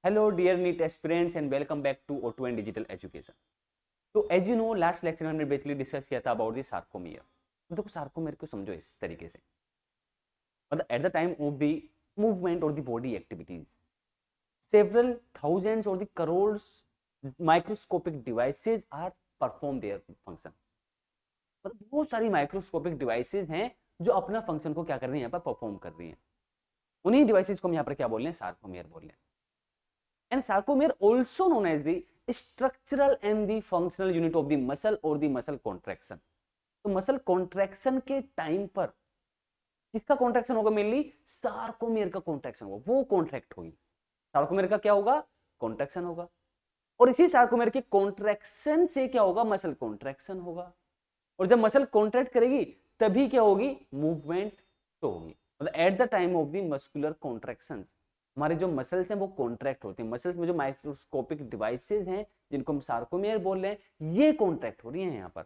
Hello dear NEET aspirants and welcome back to O2 and Digital Education. तो as you know last lecture में हमने basically discuss किया था about the sarcomere. देखो sarcomere को समझो इस तरीके से, मतलब at the time of the movement और the body activities several thousands और the crores microscopic devices are perform their function. मतलब बहुत सारी माइक्रोस्कोपिक डिवाइसेस हैं जो अपना फंक्शन को क्या कर रही हैं, यहाँ पर परफॉर्म कर रही हैं। उन्हीं डिवाइसेस को हम यहाँ पर क्या बोल रहे हैं, सार्कोमियर बोल रहे हैं। And sarcomere also known as the structural and the functional unit of the muscle or the muscle contraction. तो मसल कॉन्ट्रैक्शन के टाइम पर किसका कॉन्ट्रैक्शन होगा? मेनली सार्कोमियर का कॉन्ट्रैक्शन होगा, वो कॉन्ट्रैक्ट होगी। सार्कोमियर का क्या होगा? कॉन्ट्रैक्शन होगा। और इसी सार्कोमियर के कॉन्ट्रैक्शन से क्या होगा? मसल कॉन्ट्रैक्शन होगा। और जब मसल कॉन्ट्रैक्ट करेगी तभी क्या होगी? मूवमेंट तो होगी। मतलब at the time of the muscular contractions हमारे जो मसल्स हैं वो कॉन्ट्रैक्ट होते हैं। मसल्स में जो माइक्रोस्कोपिक डिवाइसेस हैं जिनको हम सार्कोमियर बोल रहे हैं, ये कॉन्ट्रैक्ट हो रही हैं यहाँ पर।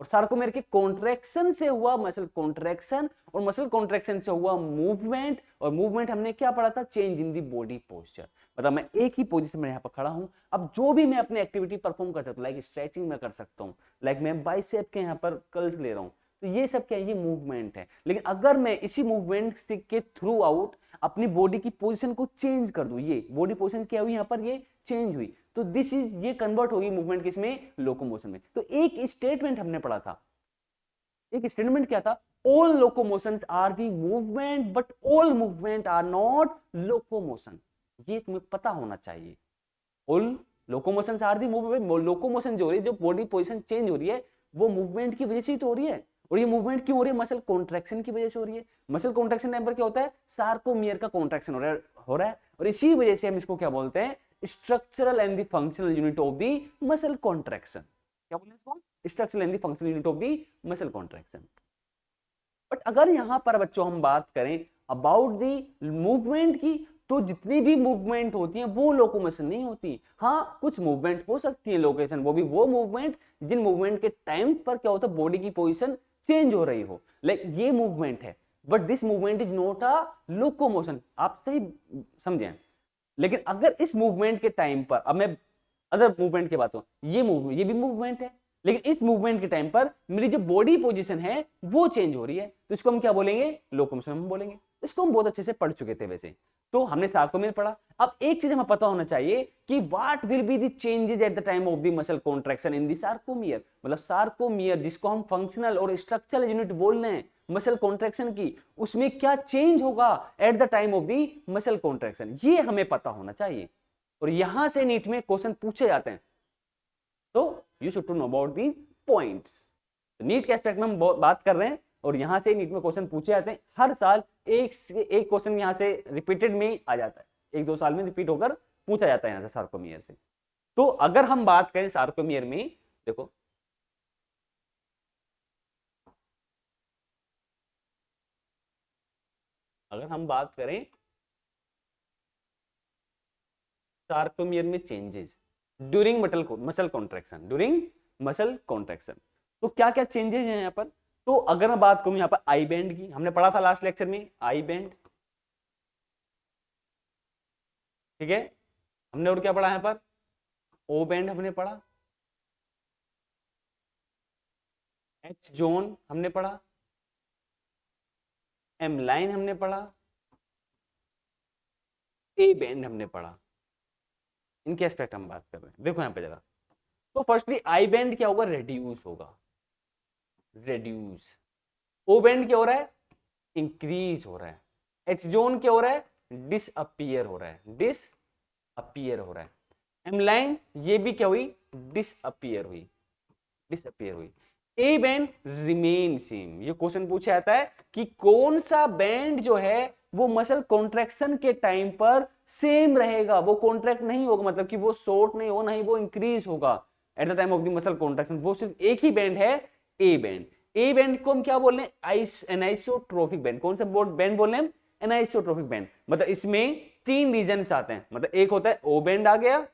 और सार्कोमियर के कॉन्ट्रैक्शन से हुआ मसल कॉन्ट्रैक्शन, और मसल कॉन्ट्रैक्शन से हुआ मूवमेंट। और मूवमेंट हमने क्या पढ़ा था? Change in the body posture. मतलब मैं एक ही पोजीशन में यहाँ पर खड़ा हूँ, अब जो भी मैं अपनी एक्टिविटी परफॉर्म कर सकता हूँ, लाइक स्ट्रेचिंग में कर सकता हूँ, लाइक मैं बाइसेप के यहाँ पर कर्ल्स ले रहा हूँ, तो ये सब क्या है? ये मूवमेंट है। लेकिन अगर मैं इसी मूवमेंट के थ्रू आउट अपनी बॉडी की पोजीशन को चेंज कर दूं, ये बॉडी पोजीशन क्या हुई? यहाँ पर ये चेंज हुई, तो दिस इज ये कन्वर्ट होगी मूवमेंट किसमें? लोकोमोशन में। तो एक स्टेटमेंट हमने पढ़ा था, एक स्टेटमेंट क्या था? All locomotion are the movement but all movement are not locomotion. ये तुम्हें पता होना चाहिए। All locomotion are the movement, locomotion जो हो रही है, जो बॉडी पोजीशन चेंज हो रही है, वो मूवमेंट की वजह से ही तो हो रही है। और ये मूवमेंट क्यों हो रही है? मसल कॉन्ट्रैक्शन की वजह से हो रही है। मसल कॉन्ट्रैक्शन टाइम पर क्या होता है? सार्कोमियर का कॉन्ट्रैक्शन हो रहा है। और इसी वजह से हम इसको क्या बोलते हैं? Structural and the functional unit of the muscle contraction. क्या बोलते हैं इसको? Structural and the functional unit of the muscle contraction. But अगर यहां पर बच्चों हम बात करें अबाउट द मूवमेंट की, तो जितनी भी मूवमेंट होती है वो लोकोमोशन नहीं होती। हाँ, कुछ मूवमेंट हो सकती है लोकेशन, वो भी वो मूवमेंट जिन मूवमेंट के टाइम पर क्या होता है? बॉडी की पोजीशन चेंज हो रही हो, लाइक ये मूवमेंट है, but this movement is not a locomotion. आप सही समझें। लेकिन अगर इस मूवमेंट के टाइम पर, अब मैं अदर मूवमेंट की बात करूं, ये भी मूवमेंट है, लेकिन इस मूवमेंट के टाइम पर मेरी जो बॉडी पोजीशन है वो चेंज हो रही है, तो इसको हम क्या बोलेंगे? लोकोमोशन हम बोलेंगे। इसको हम बहुत अच्छे से पढ़ चुके थे वैसे, तो हमने सार्कोमियर पढ़ा। अब एक चीज हमें पता होना चाहिए कि what will be the changes at the time of the muscle contraction in the sarcomere. मतलब सार्कोमियर जिसको हम फंक्शनल और स्ट्रक्चरल यूनिट बोल रहे हैं मसल कॉन्ट्रैक्शन की, उसमें क्या चेंज होगा eight the time of the muscle contraction, ये हमें पता होना चाहिए। और यहां से नीट में क्वेश्चन पूछे जाते हैं, तो you should to know about the points. NEET के एस्पेक्ट में हम बात कर रहे हैं, और यहां से नीट में क्वेश्चन पूछे जाते हैं हर साल। एक क्वेश्चन यहां से रिपीटेड में आ जाता है, एक दो साल में रिपीट होकर पूछा जाता है यहां से सार्कोमियर से। तो अगर हम बात करें सार्कोमियर में, देखो अगर हम बात करें सार्कोमियर में चेंजेस ड्यूरिंग मसल कॉन्ट्रैक्शन, तो क्या क्या चेंजेस हैं यहाँ पर? तो अगर मैं बात करूं यहाँ पर आई बैंड की, हमने पढ़ा था लास्ट लेक्चर में आई बैंड, ठीक है। हमने और क्या पढ़ा यहाँ पर? ओ बैंड हमने पढ़ा, एच जोन हमने पढ़ा, एम लाइन हमने पढ़ा, ए बैंड हमने पढ़ा। इनके एस्पेक्ट हम बात कर रहे हैं, देखो यहाँ पे जरा। तो फर्स्टली आई बैंड क्या होगा? रेड्यूस होगा, रेड्यूस। ओ बैंड क्या हो रहा है? इंक्रीज हो रहा है। एच जोन क्या हो रहा है? डिसअपियर हो रहा है, डिसअपियर हो रहा है। एम लाइन ये भी क्या हुई? डिसअपियर हुई, डिसअपियर हुई। A band remain same. ये क्वेश्चन पूछा जाता है कि कौन सा बैंड जो है वो मसल कॉन्ट्रैक्शन के टाइम पर सेम रहेगा, वो कॉन्ट्रैक्ट नहीं होगा, मतलब कि वो शॉर्ट नहीं होगा, नहीं वो इंक्रीज होगा eight the time of the muscle contraction. वो सिर्फ एक ही बैंड है, ए बैंड। ए बैंड को हम क्या बोल रहे हैं? Anisotropic band. कौन सा बैंड बोल रहे हैं हम? Anisotropic band. मतलब इसमें तीन रीजन्स आते हैं, मतलब एक होता है ओ बैंड आ गया,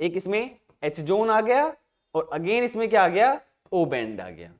एक इसमें एच जोन आ गया, और अगेन इसमें क्या आ गया? ओ बैंड आ गया।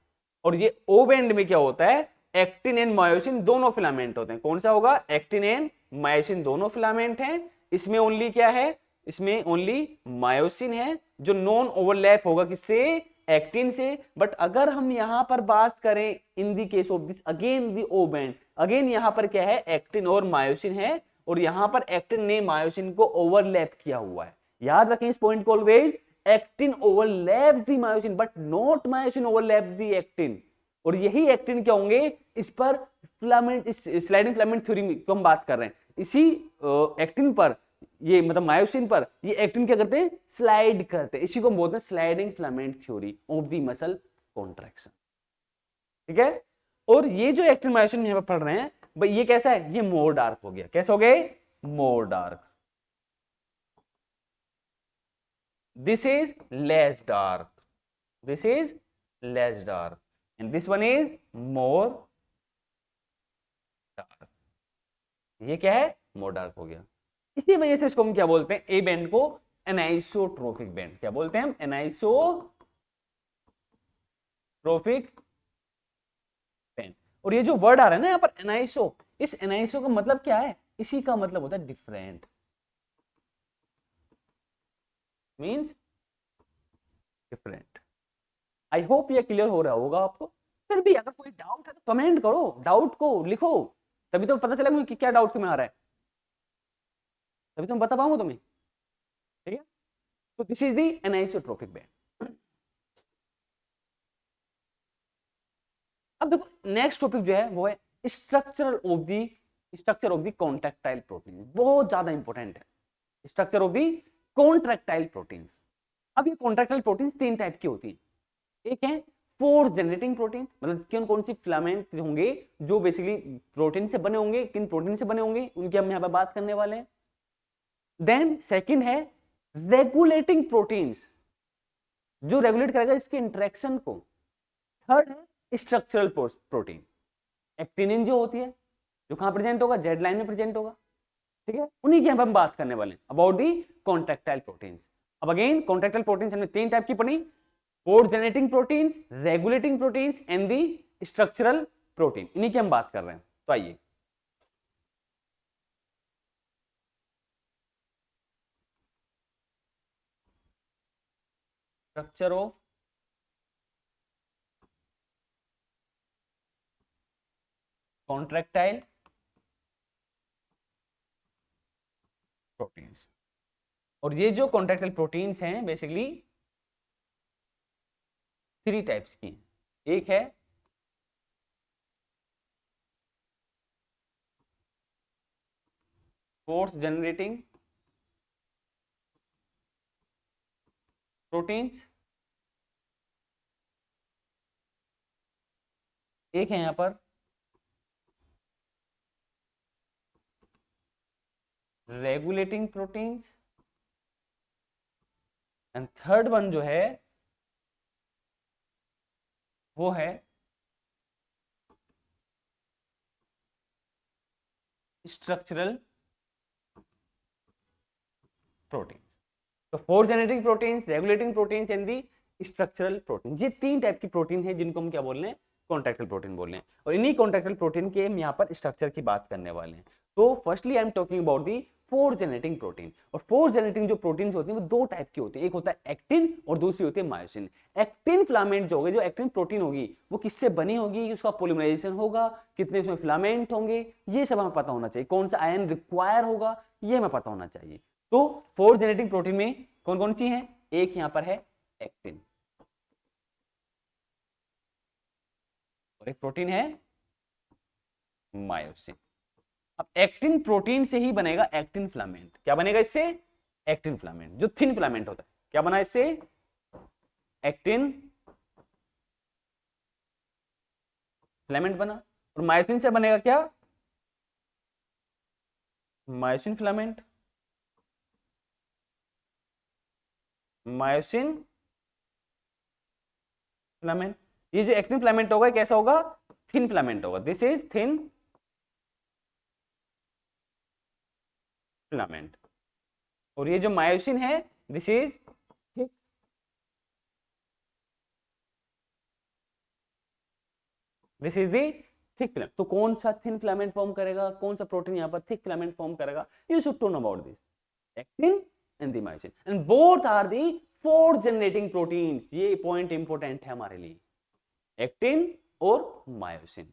और ये ओ बैंड में क्या होता है? एक्टिन एंड मायोसिन दोनों फिलामेंट होते हैं। कौन सा होगा? एक्टिन एंड मायोसिन दोनों फिलामेंट हैं। इसमें ओनली क्या है, इसमें ओनली मायोसिन है जो नॉन ओवरलैप होगा किससे, एक्टिन से। बट अगर हम यहां पर बात करें in the case of this again the O band, again यहां पर क्या है, एक्टिन और मायोसिन है, और यहां पर एक्टिन ने मायोसिन को ओवरलैप किया हुआ है। याद रखें इस पॉइंट को always, actin overlap the myosin but not myosin overlap the actin. और यही एक्टिन क्या होंगे, इस पर फिलामेंट, इस स्लाइडिंग फिलामेंट थ्योरी में हम बात कर रहे हैं, इसी एक्टिन पर, ये मतलब मायोसिन पर ये एक्टिन क्या करते हैं, स्लाइड करते हैं। इसी को हम बोलते हैं sliding filament theory of the muscle contraction. ठीक है, और ये जो एक्टिन मायोसिन यहां पर पढ़ रहे हैं भाई, ये कैसा है, ये मोर डार्क हो गया। कैसे हो गए, more dark. This is less dark, this is less dark, and this one is more dark. ये क्या है, मोर डार्क हो गया। इसी वजह से इसको हम क्या बोलते हैं, ए बैंड को एनाइसोट्रोपिक बैंड। क्या बोलते हैं हम, एनाइसोट्रोपिक बैंड। और ये जो वर्ड आ रहा है ना यहाँ पर एनाइसो, इस एनाइसो का मतलब क्या है, इसी का मतलब होता है different, means different. I hope ये क्लियर हो रहा होगा आपको। फिर भी अगर कोई डाउट है तो कमेंट करो, डाउट को लिखो, तभी तो पता चलेगा कि क्या डाउट तुम्हें आ रहा है, तभी तो मैं बता पाऊंगा तुम्हें। ठीक है, तो this is the anisotropic band. अब देखो नेक्स्ट टॉपिक जो है वो है structure of the contractile protein. बहुत ज्यादा इंपॉर्टेंट है structure of the contractile proteins. अब ये कॉन्ट्रैक्टाइल प्रोटीन्स तीन टाइप की होती है। एक है फोर्स जनरेटिंग प्रोटीन, मतलब कौन कौन सी फिलामेंट होंगे जो बेसिकली प्रोटीन से बने होंगे, किन प्रोटीन से बने होंगे उनकी हम यहां पर बात करने वाले हैं। देन सेकंड है रेगुलेटिंग प्रोटीन्स, जो रेगुलेट करेगा इसके इंटरेक्शन को। थर्ड है स्ट्रक्चरल प्रोटीन, एक्टिनिन जो होती है, जो कहां प्रेजेंट होगा, जेड लाइन में प्रेजेंट होगा। ठीक है, उन्हीं की हम बात करने वाले हैं, अबाउट दी कॉन्ट्रैक्टाइल प्रोटीन्स। अब अगेन कॉन्ट्रैक्टाइल प्रोटीन्स हमने तीन टाइप की पढ़ी, force generating proteins, regulating proteins and the structural protein, इन्हीं की हम बात कर रहे हैं। तो आइए स्ट्रक्चर ऑफ कॉन्ट्रैक्टाइल प्रोटीन्स। और ये जो कॉन्ट्रैक्टाइल प्रोटीन्स हैं बेसिकली थ्री टाइप्स की। एक है फोर्स जनरेटिंग प्रोटीन्स, एक है यहां पर regulating proteins, and third one जो है वो है स्ट्रक्चरल प्रोटीन्स। तो force generating proteins, regulating proteins and the structural proteins, ये तीन टाइप की प्रोटीन है जिनको हम क्या बोल रहे हैं, कॉन्ट्रैक्टाइल प्रोटीन बोल रहे हैं। और इन्हीं कॉन्ट्रैक्टाइल प्रोटीन के हम यहाँ पर स्ट्रक्चर की बात करने वाले हैं। तो firstly I am talking about the force generating protein. और फोर्स जनरेटिंग जो प्रोटीन्स होती हैं वो दो टाइप की होती है, एक होता है एक्टिन और दूसरी होती है मायोसिन। एक्टिन फिलामेंट जो होगी, जो एक्टिन प्रोटीन होगी वो किससे बनी होगी, उसका पॉलीमराइजेशन होगा, कितने उसमें फिलामेंट होंगे, ये सब हमें पता होना चाहिए, कौन सा आयन रिक्वायर होगा ये हमें पता होना चाहिए। तो फोर्स जनरेटिंग प्रोटीन में कौन कौन सी है, एक यहां पर है एक्टिन और एक प्रोटीन है मायोसिन। अब एक्टिन प्रोटीन से ही बनेगा एक्टिन फिलामेंट। क्या बनेगा इससे, एक्टिन फिलामेंट, जो थिन फिलामेंट होता है। क्या बना इससे, एक्टिन फिलामेंट बना। और मायोसिन से बनेगा क्या, मायोसिन फिलामेंट, मायोसिन फिलामेंट। ये जो एक्टिन फिलामेंट होगा कैसा होगा, थिन फिलामेंट होगा, दिस इज थिन फिलामेंट। और ये जो मायोसिन है this is thick, this is the thick filament. तो कौन सा थिन फिलामेंट फॉर्म करेगा, कौन सा प्रोटीन यहाँ पर थिक फिलामेंट फॉर्म करेगा, you should to know about this. Actin and the myosin, and both are the force generating proteins. ये पॉइंट इंपॉर्टेंट है हमारे लिए, एक्टिन और myosin.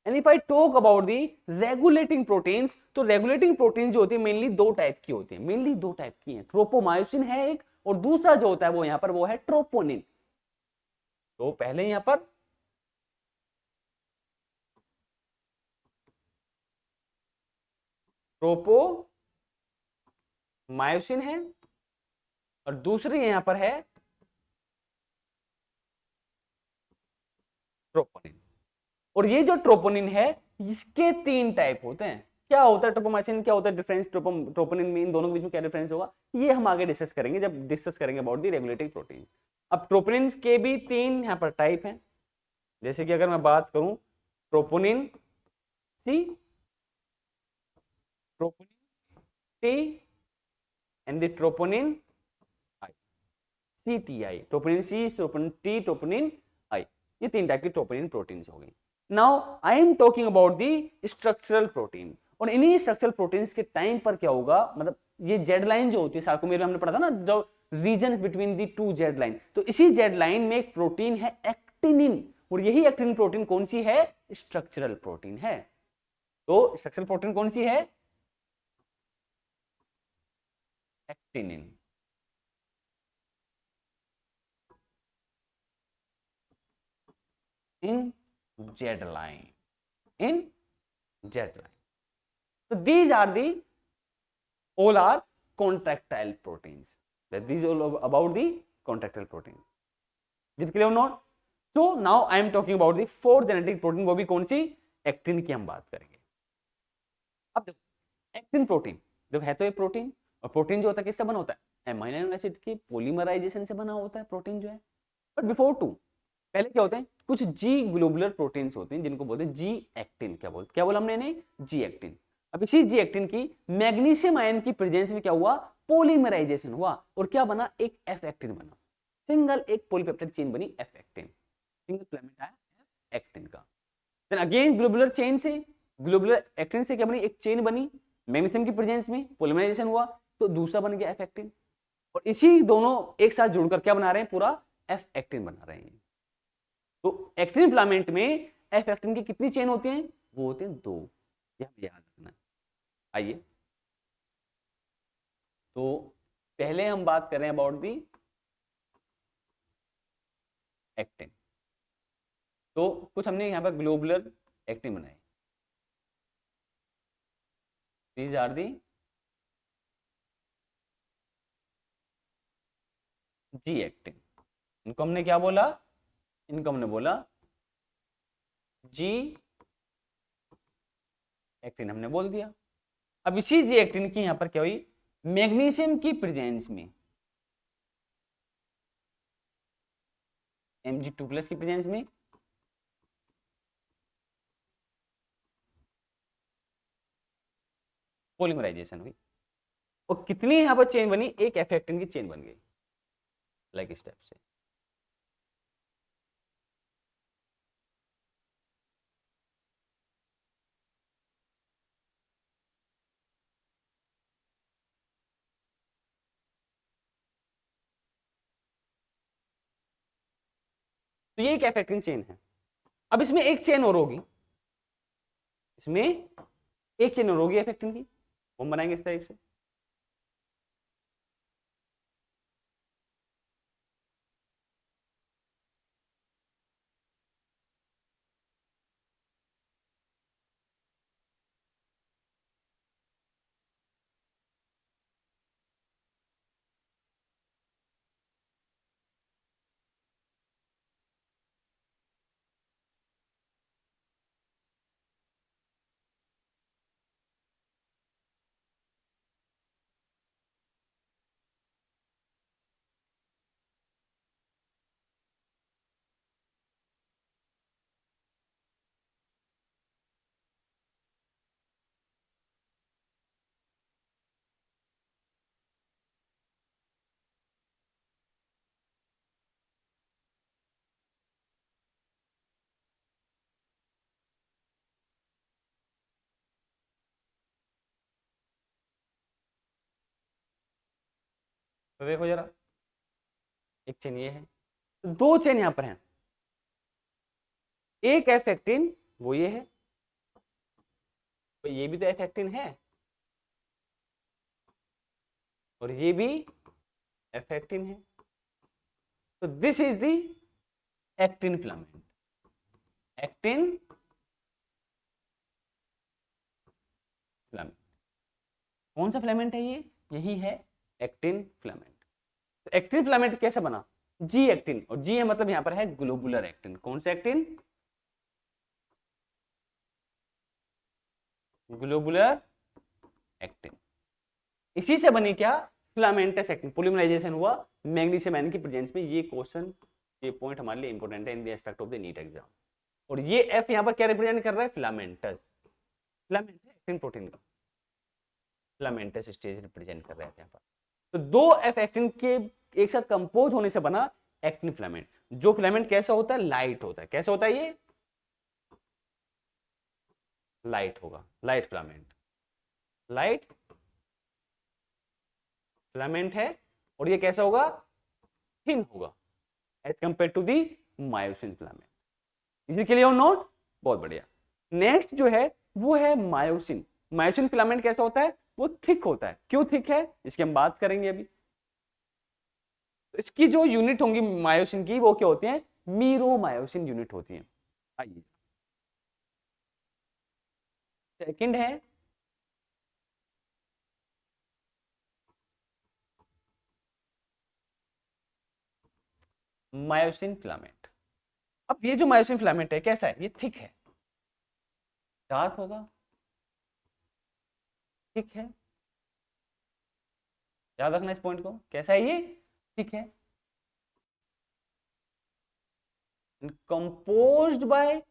And if I talk about the regulating proteins, तो regulating proteins जो होती है mainly दो टाइप की होती है, मेनली दो टाइप की हैं। ट्रोपोमायोसिन है एक, और दूसरा जो होता है वो यहां पर वो है ट्रोपोनिन। तो पहले यहां पर ट्रोपोमायोसिन है, और दूसरी यहां पर है ट्रोपोनिन। और ये जो ट्रोपोनिन है, इसके तीन टाइप होते हैं। क्या होता है ट्रोपोमाइसिन, क्या होता है डिफरेंस ट्रोपोनिन में, इन दोनों के बीच में क्या डिफरेंस होगा, ये हम आगे डिस्कस करेंगे जब डिस्कस करेंगे अबाउट दी रेगुलेटिंग प्रोटीन। अब ट्रोपोनिन के भी तीन यहाँ पर टाइप हैं। जैसे कि अगर मैं बात करूं troponin C, troponin T, and the troponin I, C T I, troponin C, troponin T, troponin I, ये तीन टाइप की ट्रोपोनिन प्रोटीन्स हो गई। Now I am talking about the structural protein. और इन्हीं स्ट्रक्चरल प्रोटीन्स के टाइम पर क्या होगा, मतलब ये जेड लाइन जो होती है सार्कोमेर में हमने पढ़ा था ना, जो region between the two Z line, तो इसी जेड लाइन में एक प्रोटीन है एक्टिनिन, और यही एक्टिनिन प्रोटीन कौन सी है, स्ट्रक्चरल प्रोटीन है। तो स्ट्रक्चरल प्रोटीन कौन सी है, actinin. In Z line, in Z line, so these are the all are contractile proteins, that these all about the contractile protein, is it clear or not? So now I am talking about the four genetic protein, वो भी कौन सी, actin की हम बात करेंगे। अब देखो actin protein, देखो है तो ये प्रोटीन, और प्रोटीन जो होता है किससे बना होता है, अमीनो एसिड की पोलीमराइजेशन से बना होता है प्रोटीन जो है। बट बिफोर टू, पहले क्या होते हैं, कुछ जी ग्लोबुलर प्रोटीन्स होते हैं जिनको बोलते हैं जी एक्टिन। क्या बोला हमने इन्हें, जी एक्टिन। अब इसी जी एक्टिन की मैग्नीशियम आयन की प्रेजेंस में क्या हुआ, पोलीमराइजेशन हुआ, और क्या बना, एक एफ एक्टिन बना, सिंगल एक पॉलीपेप्टाइड चेन बनी एफ एक्टिन, सिंगल फिलामेंट आया एफ एक्टिन का। देन अगेन ग्लोबुलर चेन से, ग्लोबुलर एक्टिन से क्या बनी, एक चेन बनी, मैग्नीशियम की प्रेजेंस में पोलीमराइजेशन हुआ, तो दूसरा बन गया एफ एक्टिन। और इसी दोनों एक साथ जुड़कर क्या बना रहे हैं, पूरा एफ एक्टिन बना रहे हैं। तो एक्टिन फिलामेंट में एफ एक्टिन की कितनी चेन होती हैं, वो होते हैं दो, ये हमें याद रखना है। आइए, तो पहले हम बात कर रहे हैं अबाउट दी एक्टिन। तो कुछ हमने यहां पर ग्लोबुलर एक्टिन बनाए, these are the G actin. इनको हमने क्या बोला, इनको हमने बोला जी एक्टिन, हमने बोल दिया। अब इसी जी एक्टिन की यहां पर क्या हुई, मैग्नीशियम की प्रेजेंस में, Mg2+ की प्रेजेंस में पोलीमराइजेशन हुई, और कितनी यहां पर चेन बनी, एक एफ एक्टिन की चेन बन गई, लाइक स्टेप से। तो ये एक एफ एक्टिन चेन है। अब इसमें एक चेन और होगी, इसमें एक चेन और होगी एफ एक्टिन की, वो हम बनाएंगे इस टाइप से। तो देखो जरा, एक चेन ये है, तो दो चेन यहां पर हैं, एक एफ एक्टिन वो ये है, तो ये भी तो एफ एक्टिन है, और ये भी एफ एक्टिन है, तो this is the actin filament. Actin filament कौन सा फिलामेंट है ये? यही है एक्टिन फिलामेंट। तो एक्टिन फिलामेंट कैसे बना? जी एक्टिन, और जी है मतलब यहां पर है ग्लोबुलर एक्टिन। कौन सा एक्टिन? Globular actin. इसी से बनी क्या? Filamentous actin. पॉलीमराइजेशन हुआ मैग्नीशियम आयन की प्रेजेंस में। ये क्वेश्चन, ये पॉइंट हमारे लिए इंपॉर्टेंट है in the aspect of the NEET exam. और ये एफ यहां पर क्या रिप्रेजेंट कर रहा है? फिलामेंटस। फिलामेंट है एक्टिन प्रोटीन का, फिलामेंटस स्टेज रिप्रेजेंट कर रहे हैं यहाँ पर। तो दो एफ एक्टिन के एक साथ कंपोज होने से बना एक्टिन फिलामेंट। जो फिलामेंट कैसा होता है? लाइट होता है। कैसा होता है ये? लाइट होगा, लाइट फिलामेंट। लाइट फिलामेंट है, और ये कैसा होगा? थिन होगा as compare to the myosin filament. इसी के लिए नोट, बहुत बढ़िया। नेक्स्ट जो है वो है मायोसिन। मायोसिन फिलामेंट कैसा होता है? वो थिक होता है। क्यों थिक है इसकी हम बात करेंगे अभी। तो इसकी जो यूनिट होंगी मायोसिन की, वो क्या होती है? मीरोमायोसिन यूनिट होती है। आइए, सेकंड है मायोसिन फिलामेंट। अब ये जो मायोसिन फिलामेंट है कैसा है? ये थिक है, डार्क होगा, थिक है। याद रखना इस पॉइंट को। कैसा है ये? थिक है, कंपोज्ड बाय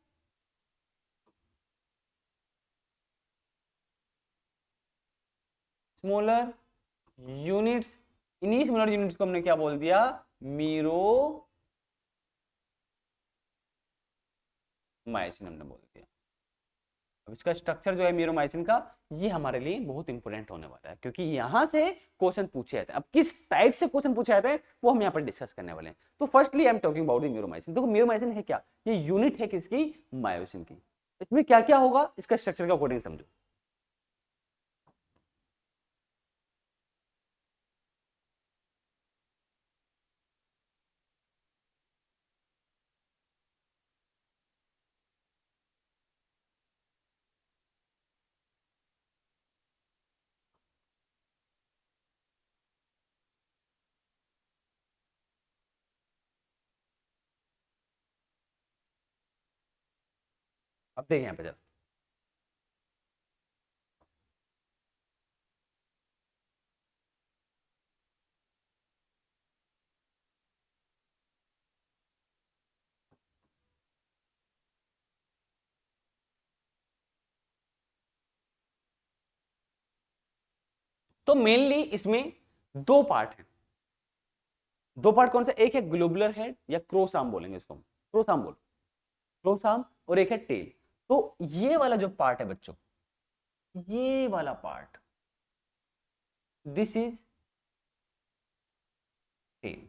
स्मॉलर यूनिट्स। इन्हीं स्मॉलर यूनिट्स को हमने क्या बोल दिया? मीरो मायोसिन हमने बोल दिया। अब इसका स्ट्रक्चर जो है मीरोमाइसिन का, ये हमारे लिए बहुत इंपॉर्टेंट होने वाला है, क्योंकि यहां से क्वेश्चन पूछे जाते हैं। अब किस टाइप से क्वेश्चन पूछे जाते हैं वो हम यहाँ पर डिस्कस करने वाले हैं। तो firstly I am talking about the मीरोमाइसिन। देखो मीरोमाइसिन है क्या? ये यूनिट है किसकी? मायोसिन की। इसमें क्या क्या होगा इसका स्ट्रक्चर के अकॉर्डिंग समझो। अब देखिए यहाँ पे जरा, तो मेनली इसमें दो पार्ट है। दो पार्ट कौन सा? एक है ग्लोबुलर हेड या क्रोसाम बोलेंगे इसको हम, क्रोसाम बोल, क्रोसाम। और एक है टेल। तो ये वाला जो पार्ट है बच्चों, ये वाला पार्ट, दिस इज टेल।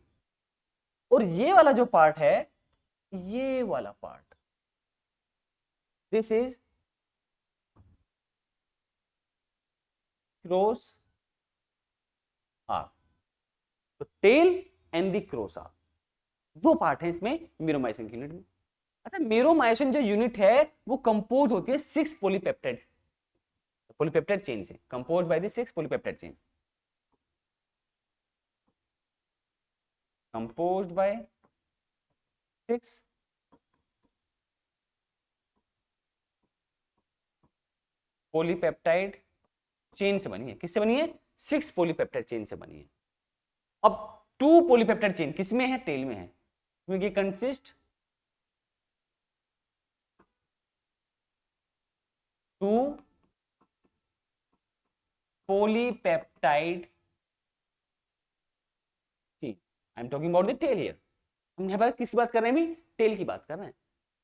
और ये वाला जो पार्ट है, ये वाला part, this is cross arm. तो tail end the cross arm, दो पार्ट है इसमें मीरोमाइसिन की यूनिट में। अच्छा, मीरोमाइसिन जो यूनिट है वो कंपोज होती है 6 पॉलीपेप्टाइड, पॉलीपेप्टाइड चेन से, compose by the 6 polypeptide chain, composed bye 6 polypeptide chain से बनी है। किससे बनी है? 6 पॉलीपेप्टाइड चेन से बनी है। अब 2 पॉलीपेप्टाइड चेन किसमें है? टेल में है, क्योंकि consist 2 polypeptide chain. I am talking about the tail here. हम यहाँ पर किसकी बात कर रहे हैं? भी टेल की बात कर रहे हैं।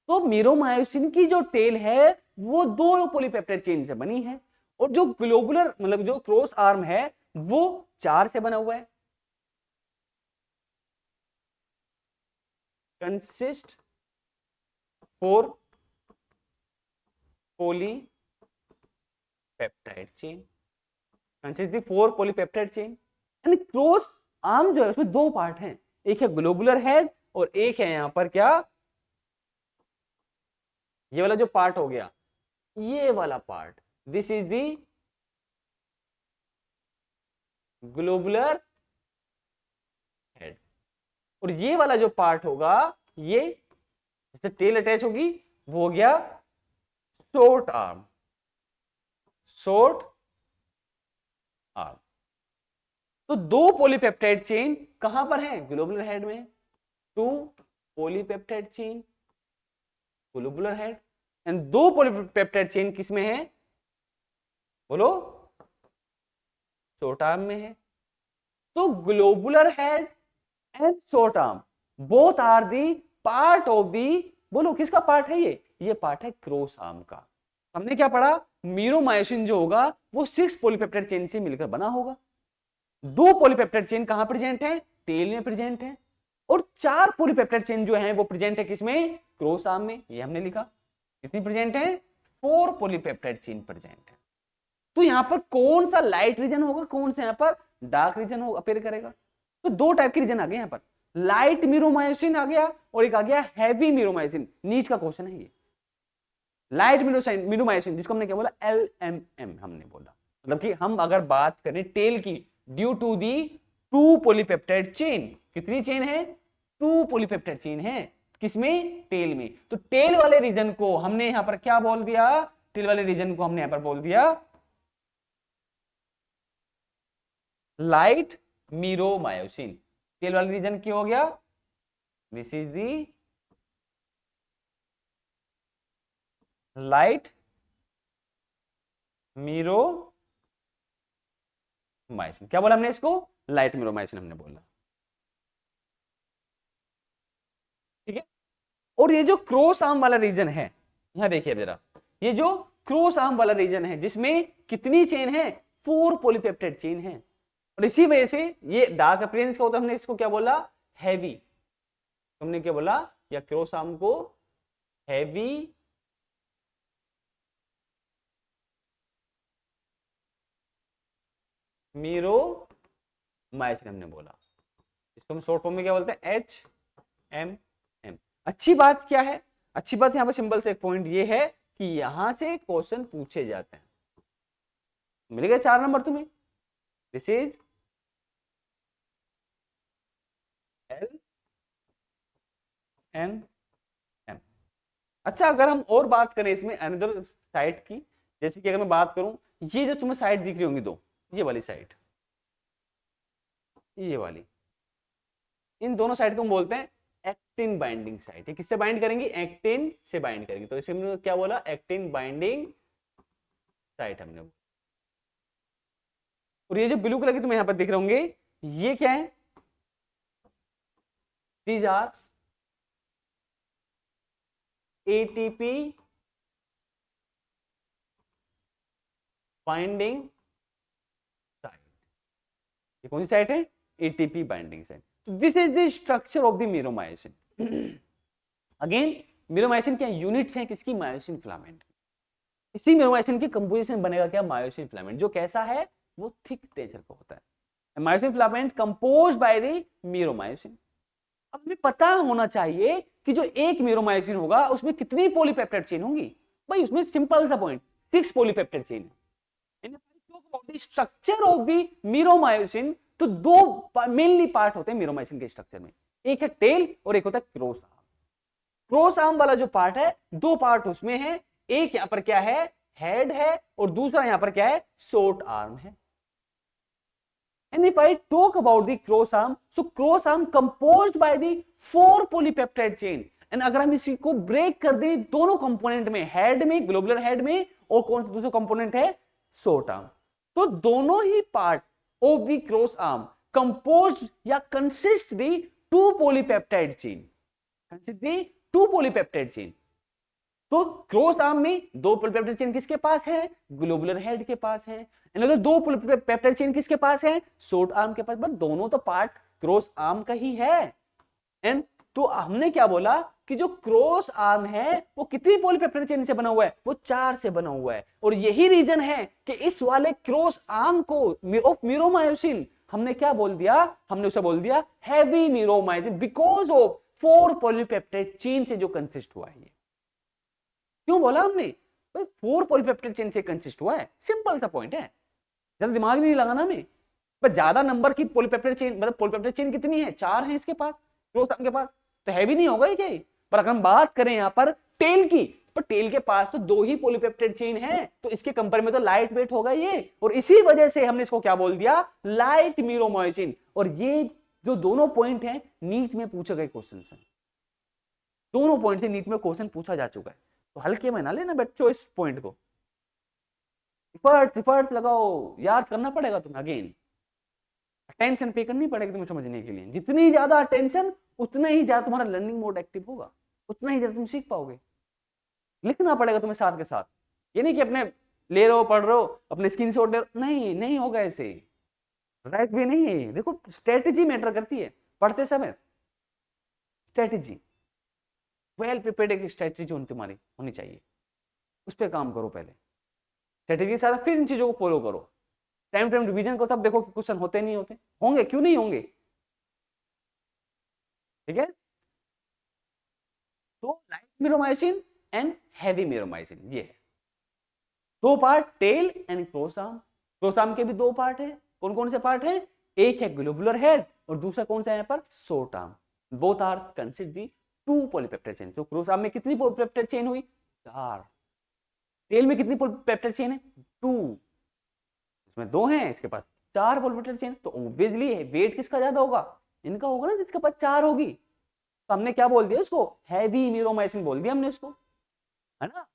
तो मीरोमायोसिन की जो टेल है वो 2 पॉलीपेप्टाइड चेन से बनी है, और जो ग्लोबुलर मतलब जो क्रॉस आर्म है वो 4 से बना हुआ है। Consist four polypeptide chain, consist the four polypeptide chain. यानी क्रॉस आर्म जो है उसमें दो पार्ट हैं, एक है ग्लोबुलर हेड और एक है यहां पर क्या, ये वाला जो पार्ट हो गया, ये वाला part, this is the globular head. और ये वाला जो पार्ट होगा, ये जैसे टेल अटैच होगी, वो हो गया शॉर्ट आर्म, शॉर्ट आर्म। तो दो पॉलीपेप्टाइड चेन कहां पर है, ग्लोबुलर हेड में, two polypeptide chain globular head, and दो पॉलीपेप्टाइड चेन किसमें है, बोलो, शॉर्ट आर्म में है। तो globular head and short arm both are the part of the, बोलो किसका पार्ट है ये पार्ट है क्रॉस आर्म का। हमने क्या पढ़ा, मीरोमायोसिन जो होगा वो 6 पॉलीपेप्टाइड चेन से मिलकर बना होगा। दो पॉलीपेप्टाइड चेन कहां प्रेजेंट है, टेल में प्रेजेंट है, और 4 पॉलीपेप्टाइड चेन जो है वो प्रेजेंट है किसमें, क्रॉस आर्म में। ये हमने लिखा कितनी प्रेजेंट है, 4 पॉलीपेप्टाइड चेन प्रेजेंट है। तो यहां पर कौन सा लाइट रीजन होगा, कौन सा यहां पर डार्क रीजन हो अपेयर करेगा। तो दो टाइप के रीजन आ गए यहां पर, लाइट मीरोमायोसिन आ गया और एक आ गया हैवी मीरोमायोसिन। नीट का क्वेश्चन है ये, लाइट मीरोमायोसिन जिसको हमने क्या बोला, LMM हमने बोला। मतलब कि हम अगर बात करें टेल की, due to the 2 polypeptide chain, कितनी चेन है, 2 पॉलीपेप्टाइड चेन है, किसमें, टेल में। तो टेल वाले रीजन को हमने यहां पर क्या बोल दिया, टेल वाले रीजन को हमने यहां पर बोल दिया लाइट मीरोमायोसिन। टेल वाले रीजन क्या हो गया, this is the light meromyosin. क्या बोला हमने इसको, लाइट मीरोमायोसिन हमने बोला, ठीक है। और ये जो क्रॉस आर्म वाला रीजन है, यहां देखिए जरा, ये जो क्रॉस आर्म वाला रीजन है जिसमें कितनी चेन है, 4 पॉलीपेप्टाइड चेन है, और इसी वजह से ये डार्क अपीयरेंस का होता है। हमने इसको क्या बोला, हैवी, हमने क्या बोला, या क्रॉस आर्म को हैवी मीरोमायोसिन हमने बोला, इसको हम शॉर्ट फॉर्म में क्या बोलते हैं, HMM। अच्छी बात क्या है, अच्छी बात यहां पर सिंपल से एक पॉइंट ये है कि यहां से क्वेश्चन पूछे जाते हैं। मिल गए 4 नंबर तुम्हें, दिस इज LMM। अच्छा, अगर हम और बात करें इसमें अनदर साइड की, जैसे कि अगर मैं बात करूं, ये जो तुम्हें साइड दिख रही होंगी दो, ये वाली साइड, ये वाली, इन दोनों साइड को हम बोलते हैं एक्टिन बाइंडिंग साइट। ये किससे बाइंड करेंगी, एक्टिन से बाइंड करेंगे। तो इसमें हमने क्या बोला, एक्टिन बाइंडिंग साइट हमने। और ये जो ब्लू कलर की तुम्हें यहां पर दिख रहे होंगे, ये क्या है, these are ATP binding site. ये कौन सी साइट है, ATP binding site. This is the structure of the meromyosin. Again meromyosin क्या यूनिट्स हैं किसकी, मायोसिन फिलामेंट। इसी मीरोमायोसिन की कंपोजिशन बनेगा क्या, मायोसिन फिलामेंट, जो कैसा है, वो थिक नेचर का होता है। Myosin filament compose by the meromyosin. अब हमें पता होना चाहिए कि जो एक मीरोमायोसिन होगा उसमें कितनी पॉलीपेप्टाइड चेन होंगी। भाई उसमें सिंपल सा पॉइंट, 6 पॉलीपेप्टाइड चेन है। स्ट्रक्चर ऑफ द मीरोमायोसिन, तो दो मेनली पार्ट होते हैं मीरोमायोसिन के स्ट्रक्चर में, एक है टेल और एक होता है क्रॉस आर्म। क्रॉस आर्म वाला जो पार्ट है, दो पार्ट उसमें है, एक यहां पर क्या है, हेड है, और दूसरा यहां पर क्या है, शॉर्ट आर्म है। And if I talk about the cross arm, so cross arm composed by the 4 polypeptide chain. And अगर हम इसी को ब्रेक कर दें दोनों कंपोनेंट में, हेड में, ग्लोबुलर हेड में, और कौन सा दूसरा कंपोनेंट है, शॉर्ट आर्म, तो दोनों ही part of the cross arm composed या consist the 2 polypeptide chain, consist the 2 polypeptide chain. तो क्रॉस आर्म में 2 पॉलीपेप्टाइड चेन किसके पास है, ग्लोबुलर हेड के पास है। तो 2 पॉलीपेप्टाइड चेन किसके पास है, शॉर्ट आर्म के पास। बट दोनों तो पार्ट क्रॉस आर्म का ही है। एंड तो हमने क्या बोला कि जो क्रॉस आर्म है वो कितनी पॉलीपेप्टाइड चेन से बना हुआ है, वो 4 से बना हुआ है। और यही रीजन है कि इस वाले क्रॉस आर्म को ऑफ मीरोमायोसिन हमने क्या बोल दिया, हमने उसे बोल दिया heavy meromyosin, because of 4 polypeptide chain से जो कंसिस्ट हुआ है। क्यों बोला हमने, भाई 4 पॉलीपेप्टाइड चेन से कंसिस्ट हुआ है, सिंपल सा पॉइंट है, ज्यादा दिमाग नहीं लगाना हमें। पर ज्यादा नंबर की पॉलीपेप्टाइड चेन, मतलब पॉलीपेप्टाइड चेन कितनी है, 4 है इसके पास, क्रॉस आर्म के पास, तो हैवी नहीं होगा ये क्या। पर अगर हम बात करें यहां पर टेल की, पर टेल के पास तो 2 ही पॉलीपेप्टाइड चेन है, तो इसके कंपेयर में तो लाइट वेट होगा ये, और इसी वजह से हमने इसको क्या बोल दिया, लाइट मीरोमायोसिन। और ये जो दोनों पॉइंट हैं नीट में पूछे गए क्वेश्चन है, दोनों पॉइंट से नीट में क्वेश्चन पूछा जा चुका है, तो हल्के में ना लेना बच्चों इस पॉइंट को, इफर्ट्स लगाओ, याद करना पड़ेगा तुम्हें, अगेन अटेंशन पे करनी पड़ेगी तुम्हें समझने के लिए। जितनी ज्यादा अटेंशन उतना ही ज्यादा तुम्हारा लर्निंग मोड एक्टिव होगा, उतना ही ज्यादा तुम सीख पाओगे। लिखना पड़ेगा तुम्हें साथ के साथ, ये नहीं कि अपने ले रहे हो पढ़ रहे हो अपने स्क्रीनशॉट ले रहे हो, नहीं नहीं होगा ऐसे, राइट वे नहीं है। देखो स्ट्रेटेजी मैटर करती है पढ़ते समय, स्ट्रेटेजी वेल प्रिपेयर्ड एक स्ट्रेटेजी तुम्हारी होनी चाहिए, उस पर काम करो पहले, स्ट्रेटेजी के साथ फिर इन चीजों को फॉलो करो, टाइम टाइम रिवीजन करो, तब देखो क्वेश्चन होते नहीं होते, होंगे क्यों नहीं होंगे, ठीक है। तो light meromyosin and heavy meromyosin ये है, 2 पार्ट, टेल एंड क्रोसाम। क्रोसाम के भी 2 पार्ट है, कौन कौन से पार्ट है, एक है ग्लोबुलर हेड और दूसरा कौन सा है यहाँ पर, short arm. Both are consist the 2 polypeptide chain. तो क्रोसाम में कितनी पॉलीपेप्टाइड चेन हुई, 4। टेल में कितनी पॉलीपेप्टाइड चेन है, 2। इसमें 2 हैं, इसके पास 4 पॉलीपेप्टाइड चेन, तो ऑब्वियसली वेट किसका ज्यादा होगा, इनका होगा ना, जिसके पास 4 होगी। तो हमने क्या बोल दिया उसको, हैवी मीरोमायोसिन बोल दिया हमने उसको, है ना।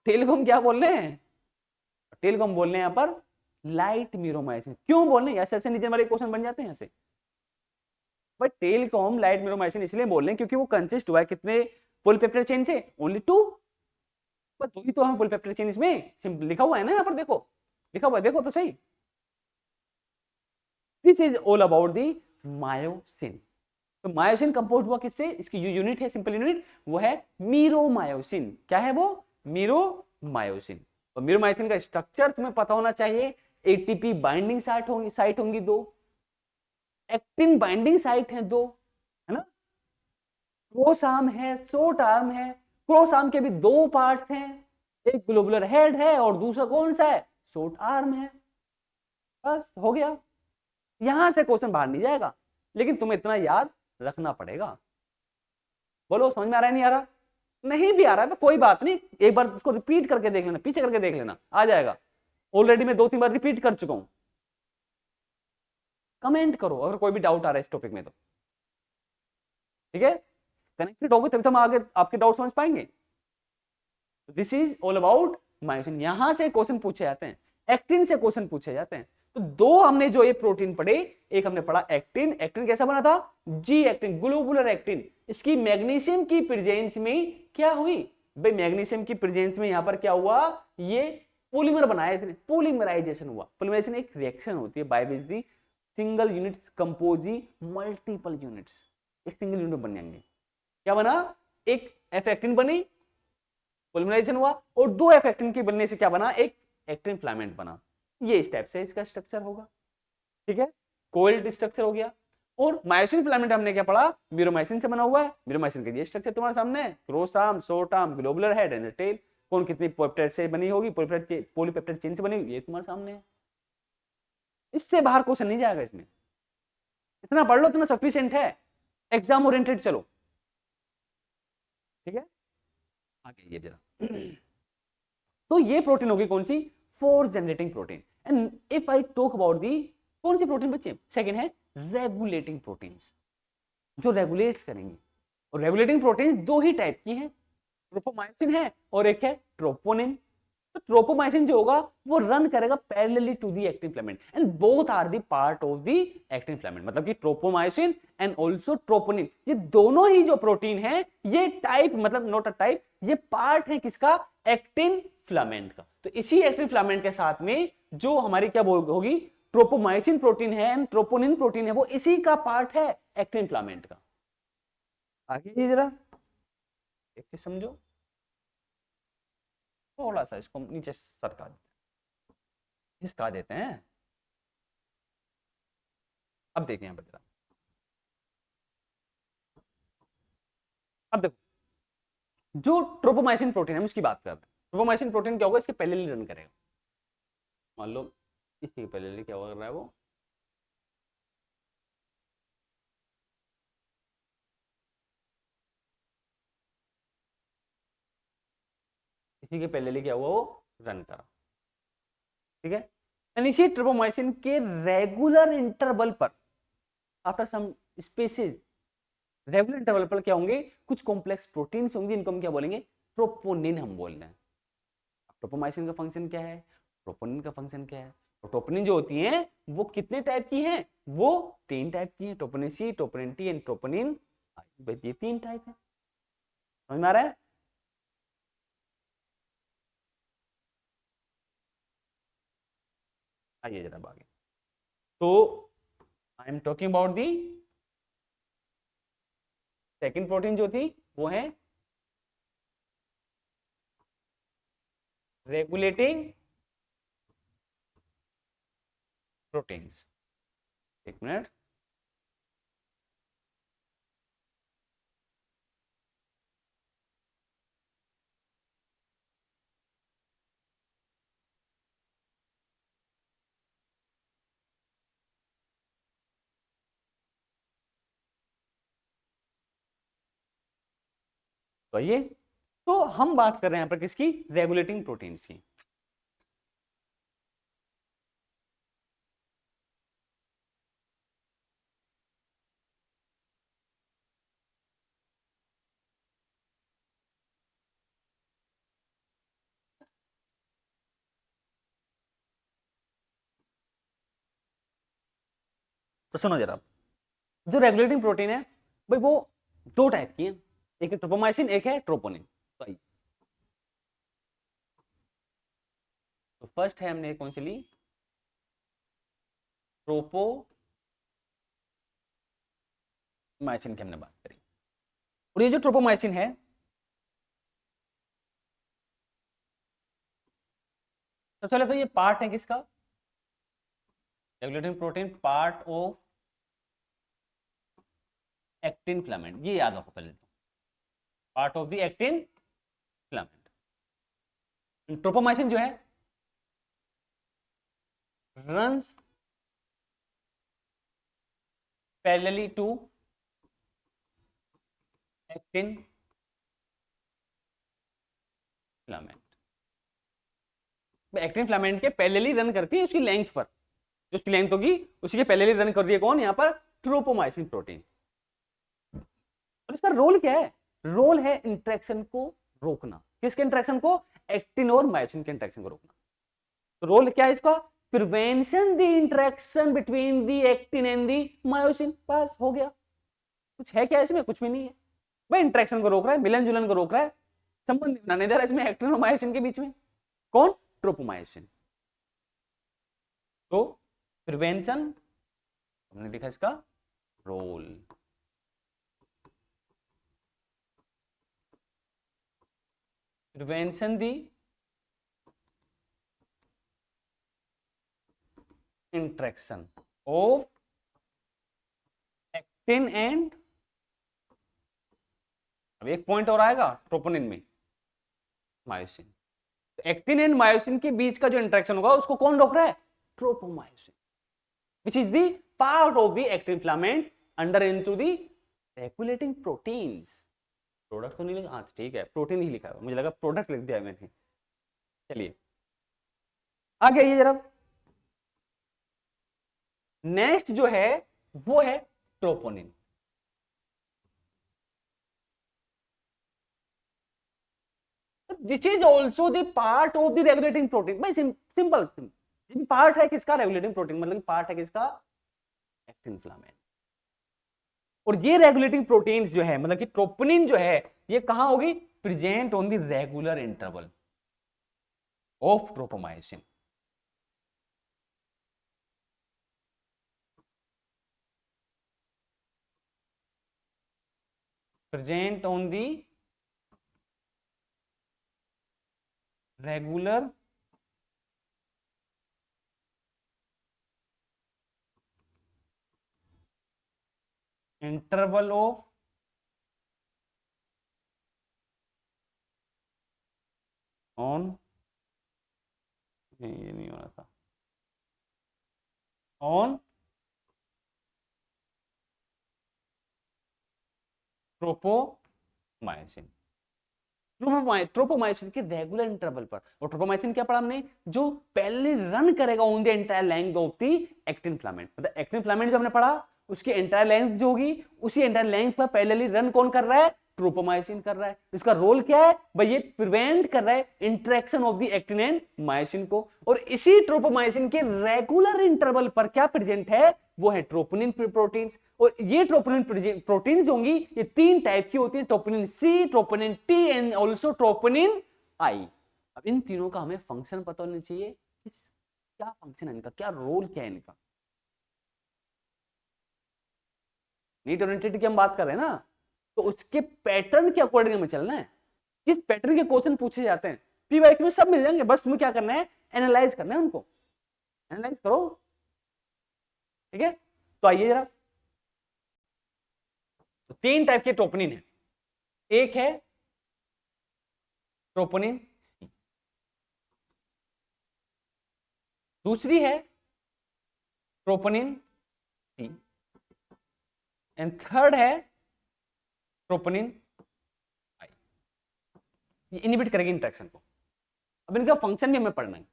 टेल को हम क्या बोल रहे हैं, टेल को हम बोल रहे हैं यहाँ पर लाइट मीरोमायोसिन। क्यों बोल रहे हैं, ऐसे नीचे वाले क्वेश्चन बन जाते हैं ऐसे, बट टेल को हम लाइट मीरोमायोसिन इसलिए बोल रहे हैं क्योंकि वो कंसिस्ट हुआ है कितने पॉलीपेप्टाइड चेन से, ओनली 2। पर 2 ही तो हमें पॉलीपेप्टाइड चेन इसमें लिखा हुआ है ना, यहाँ पर देखो लिखा हुआ है, देखो तो सही। This is all about the myosin. तो मायोसिन कंपोज हुआ किससे, इसकी जो यूनिट है, सिंपल यूनिट, वो है मीरोमायोसिन। क्या है वो, मीरोमायोसिन। और मीरोमायोसिन का स्ट्रक्चर तुम्हें पता होना चाहिए, एटीपी बाइंडिंग साइट होंगी 2, एक्टिन बाइंडिंग साइट है 2, है ना। क्रॉस आर्म है, शॉर्ट आर्म है, क्रॉस आर्म के भी 2 पार्ट्स हैं, एक ग्लोबुलर हेड है और दूसरा कौन सा है, शॉर्ट आर्म है। बस हो गया, यहां से क्वेश्चन बाहर नहीं जाएगा, लेकिन तुम्हें इतना याद रखना पड़ेगा। बोलो समझ में आ रहा है, नहीं आ रहा, नहीं भी आ रहा है तो कोई बात नहीं, एक बार उसको रिपीट करके देख लेना, पीछे करके देख लेना, आ जाएगा। ऑलरेडी मैं 2-3 बार रिपीट कर चुका हूं। कमेंट करो अगर कोई भी डाउट आ रहा है इस टॉपिक में, तो ठीक है, कनेक्टेड होगे तभी तो हम आगे आपके डाउट समझ पाएंगे। This is all about myosin. यहां से क्वेश्चन पूछे जाते हैं, एक्टिन से क्वेश्चन पूछे जाते हैं। तो 2 हमने जो ये प्रोटीन पढ़े, एक हमने पढ़ा एक्टिन, एक्टिन कैसा बना था, जी एक्टिन, ग्लोबुलर एक्टिन। इसकी मैग्नीशियम की प्रेजेंस में क्या हुई, भाई मैग्नीशियम की प्रेजेंस में यहां पर क्या हुआ, ये पॉलीमर बनाया, इसने पॉलीमराइजेशन हुआ। पॉलीमराइजेशन एक रिएक्शन होती है by which the single units compose the multiple units, एक सिंगल यूनिट बन जाएंगे। क्या बना, एक एफ एक्टिन बनी, पॉलीमराइजेशन हुआ, और 2 एफ एक्टिन के बनने से क्या बना, एक एक्टिन फिलामेंट बना। ये इस टाइप से इसका स्ट्रक्चर होगा, ठीक है, कोइल्ड स्ट्रक्चर हो गया। और मायोसिन फिलामेंट हमने क्या पढ़ा, मीरोमायोसिन से बना हुआ है। मीरोमायोसिन का ये स्ट्रक्चर तुम्हारे सामने है, cross arm, short arm, globular head and tail. कौन कितनी पॉलीपेप्टाइड से बनी होगी, पॉलीपेप्टाइड चेन से बनी होगी, ये तुम्हारे सामने है। इससे बाहर क्वेश्चन नहीं जाएगा इसमें, इतना पढ़ लो, इतना सफिशिएंट है, एग्जाम ओरिएंटेड चलो, ठीक है। आगे ये जरा तो ये प्रोटीन होगी कौन सी, 4 generating protein. And if I talk about दी, कौन सी प्रोटीन बच्चे, सेकंड है रेगुलेटिंग प्रोटीन्स, जो रेगुलेट्स करेंगे। और रेगुलेटिंग प्रोटीन 2 ही टाइप की है, ट्रोपोमाइसिन है और एक है ट्रोपोनिन। तो ट्रोपोमाइसिन जो होगा वो रन करेगा parallelly to the actin filament and both are the part of the actin filament. मतलब कि ट्रोपोमाइसिन एंड आल्सो ट्रोपोनिन, ये दोनों ही जो प्रोटीन है, ये टाइप, मतलब नॉट अ टाइप, ये पार्ट है किसका, एक्टिन फिलामेंट का। तो इसी एक्टिन फिलामेंट के साथ में जो हमारी क्या होगी, ट्रोपोमाइसिन प्रोटीन है एंड ट्रोपोनिन प्रोटीन है, वो इसी का पार्ट है एक्टिन फिलामेंट का। आगे ये जरा एक चीज समझो, थोड़ा सा इसको नीचे सरका खिसका देते हैं। अब देखिए यहाँ पर जरा, अब देखो जो ट्रोपोमाइसिन प्रोटीन है, हम उसकी बात कर रहे हैं। ट्रोपोमाइसिन प्रोटीन क्या होगा, इसके पहले रन करेगा। मान लो इसके पहले क्या कर रहा है वो, इसी के पहले क्या हुआ, वो रन करा, ठीक है। इसी ट्रोपोमाइसिन के रेगुलर इंटरवल पर, after some spaces, regular interval पर क्या होंगे, कुछ कॉम्प्लेक्स प्रोटीन्स होंगे, इनको हम क्या बोलेंगे, ट्रोपोनिन हम बोल रहे हैं। ट्रोपोमाइसिन का फंक्शन क्या है, ट्रोपोनिन का फंक्शन क्या है। तो ट्रोपोनिन जो होती है वो कितने टाइप की हैं, वो 3 टाइप की हैं, troponin C, troponin T and troponin I. ये 3 टाइप है, समझ में आ रहा है। आइए जरा आगे। तो आई am talking about the second protein जो थी, वो है रेगुलेटिंग प्रोटीन्स। एक मिनट, तो ये, तो हम बात कर रहे हैं यहाँ पर किसकी, रेगुलेटिंग प्रोटीन्स की। तो सुनो जरा, जो रेगुलेटिंग प्रोटीन है भाई, वो 2 टाइप की है, एक है ट्रोपोमाइसिन, एक है ट्रोपोनिन। तो आइए, तो फर्स्ट है, हमने कौन सी ली, ट्रोपोमाइसिन की हमने बात करी। और ये जो ट्रोपोमाइसिन है, तो चलो, तो ये पार्ट है किसका, regulating protein, part of actin filament, ये याद रखो पहले तो, part of the actin filament. Tropomyosin जो है runs parallelly to actin filament. Actin filament के पैरेलली रन करती है उसकी लेंथ पर, जो उसकी लेंथ होगी उसी के पैरेलली रन कर रही है कौन, यहाँ पर ट्रोपोमाइसिन प्रोटीन। और इसका रोल क्या है, रोल है इंट्रैक्शन को रोकना। किसके इंट्रैक्शन को, एक्टिन और मायोसिन के इंट्रैक्शन को रोकना। तो रोल क्या है इसका, prevention the interaction between the actin and the myosin. बस हो गया, कुछ है क्या इसमें, कुछ भी नहीं है भाई, इंट्रैक्शन को रोक रहा है, मिलन जुलन को रोक रहा है, संबंध बनाने दे रहा है इसमें एक्टिन और मायोसिन के बीच में, कौन, ट्रोपोमायोसिन। तो प्रिवेंशन, हमने लिखा इसका role, prevention the interaction of actin and, अब एक पॉइंट और आएगा ट्रोपोनिन में, मायोसिन। तो एक्टिन एंड मायोसिन के बीच का जो इंट्रैक्शन होगा उसको कौन रोक रहा है, tropomyosin, which is the part of the actin filament under into the regulating proteins। Product तो नहीं लिखा, हाँ ठीक है, प्रोटीन ही लिखा है, मुझे लगा प्रोडक्ट लिख दिया मैंने। चलिए आगे आइए जरा, नेक्स्ट जो है वो है troponin. This is also the part of the regulating protein. भाई सिंपल पार्ट है किसका, रेगुलेटिंग प्रोटीन, मतलब पार्ट है किसका, एक्टिन फिलामेंट। और ये रेगुलेटिंग प्रोटीन्स जो है, मतलब कि ट्रोपोनिन जो है, ये कहां होगी, present on the regular interval of tropomyosin. Present on the regular interval of on, नहीं ये नहीं होना था, ऑन ट्रोपोमायोसिन, ट्रोपोमायोसिन के रेगुलर इंटरवल पर। और ट्रोपोमायोसिन क्या पढ़ा हमने, जो पहले रन करेगा on the entire length of the actin filament, मतलब एक्टिन फिलामेंट जो हमने पढ़ा उसकी एंटायर लेंथ जो होगी, उसी एंटायर लेंथ पर पहले रन कौन कर रहा है, ट्रोपोमायोसिन कर रहा है। इसका रोल क्या है भाई, ये प्रिवेंट कर रहा है interaction of the actin and myosin को। और इसी ट्रोपोमायोसिन के रेगुलर इंटरवल पर क्या प्रेजेंट है, वो है ट्रोपोनिन प्रोटीन्स। और ये ट्रोपोनिन प्रोटीन्स होंगी, ये 3 टाइप की होती है, troponin C, troponin T and also troponin I. अब इन तीनों का हमें फंक्शन पता होना चाहिए, क्या फंक्शन है इनका, क्या रोल क्या है इनका। नीट ओरिएंटेड की हम बात कर रहे हैं ना, तो उसके पैटर्न के अकॉर्डिंग हमें चलना है। किस पैटर्न के क्वेश्चन पूछे जाते हैं, पीवाईक्यू में सब मिल जाएंगे, बस तुम्हें क्या करना है, एनालाइज करना है उनको, एनालाइज करो। ठीक है, तो आइए जरा, तो 3 टाइप के ट्रोपोनिन है, एक है ट्रोपोनिन सी, दूसरी है ट्रोपोनिन टी, एंड थर्ड है ट्रोपोनिन आई। ये इनहिबिट करेगी इंटरेक्शन को। अब इनका फंक्शन भी हमें पढ़ना है,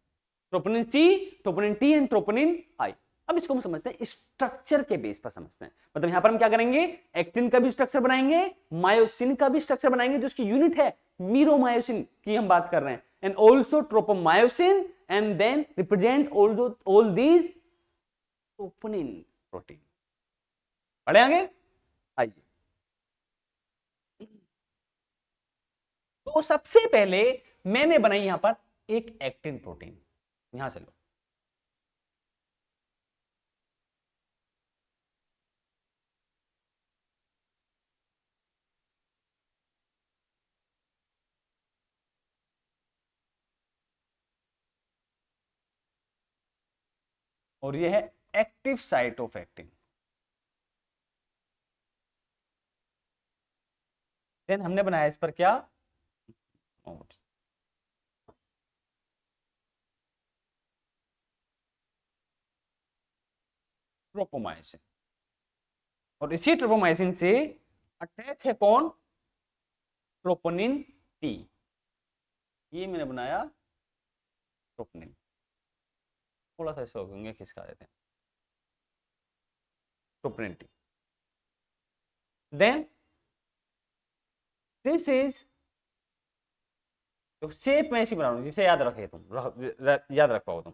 troponin C, troponin T and troponin I. अब इसको हम समझते हैं स्ट्रक्चर के बेस पर समझते हैं, मतलब यहां पर हम क्या करेंगे, एक्टिन का भी स्ट्रक्चर बनाएंगे, मायोसिन का भी स्ट्रक्चर बनाएंगे, जो उसकी यूनिट है मीरोमायोसिन की हम बात कर रहे हैं, and also tropomyosin, and then represent all these troponin protein. पढ़े आगे, आइए। तो सबसे पहले मैंने बनाई यहां पर एक एक्टिन प्रोटीन, यहां से लो, और यह है active site of actin. Then हमने बनाया इस पर क्या, ट्रोपोमायोसिन, और इसी ट्रोपोमायोसिन से अटैच है कौन, ट्रोपोनिन टी। ये मैंने बनाया ट्रोपोनिन, थोड़ा सा ऐसे होंगे, खिसका देते हैं, troponin T. Then this is, तो शेप में ऐसी बना रहा हूं जिसे याद रखे तुम, याद रख पाओ तुम।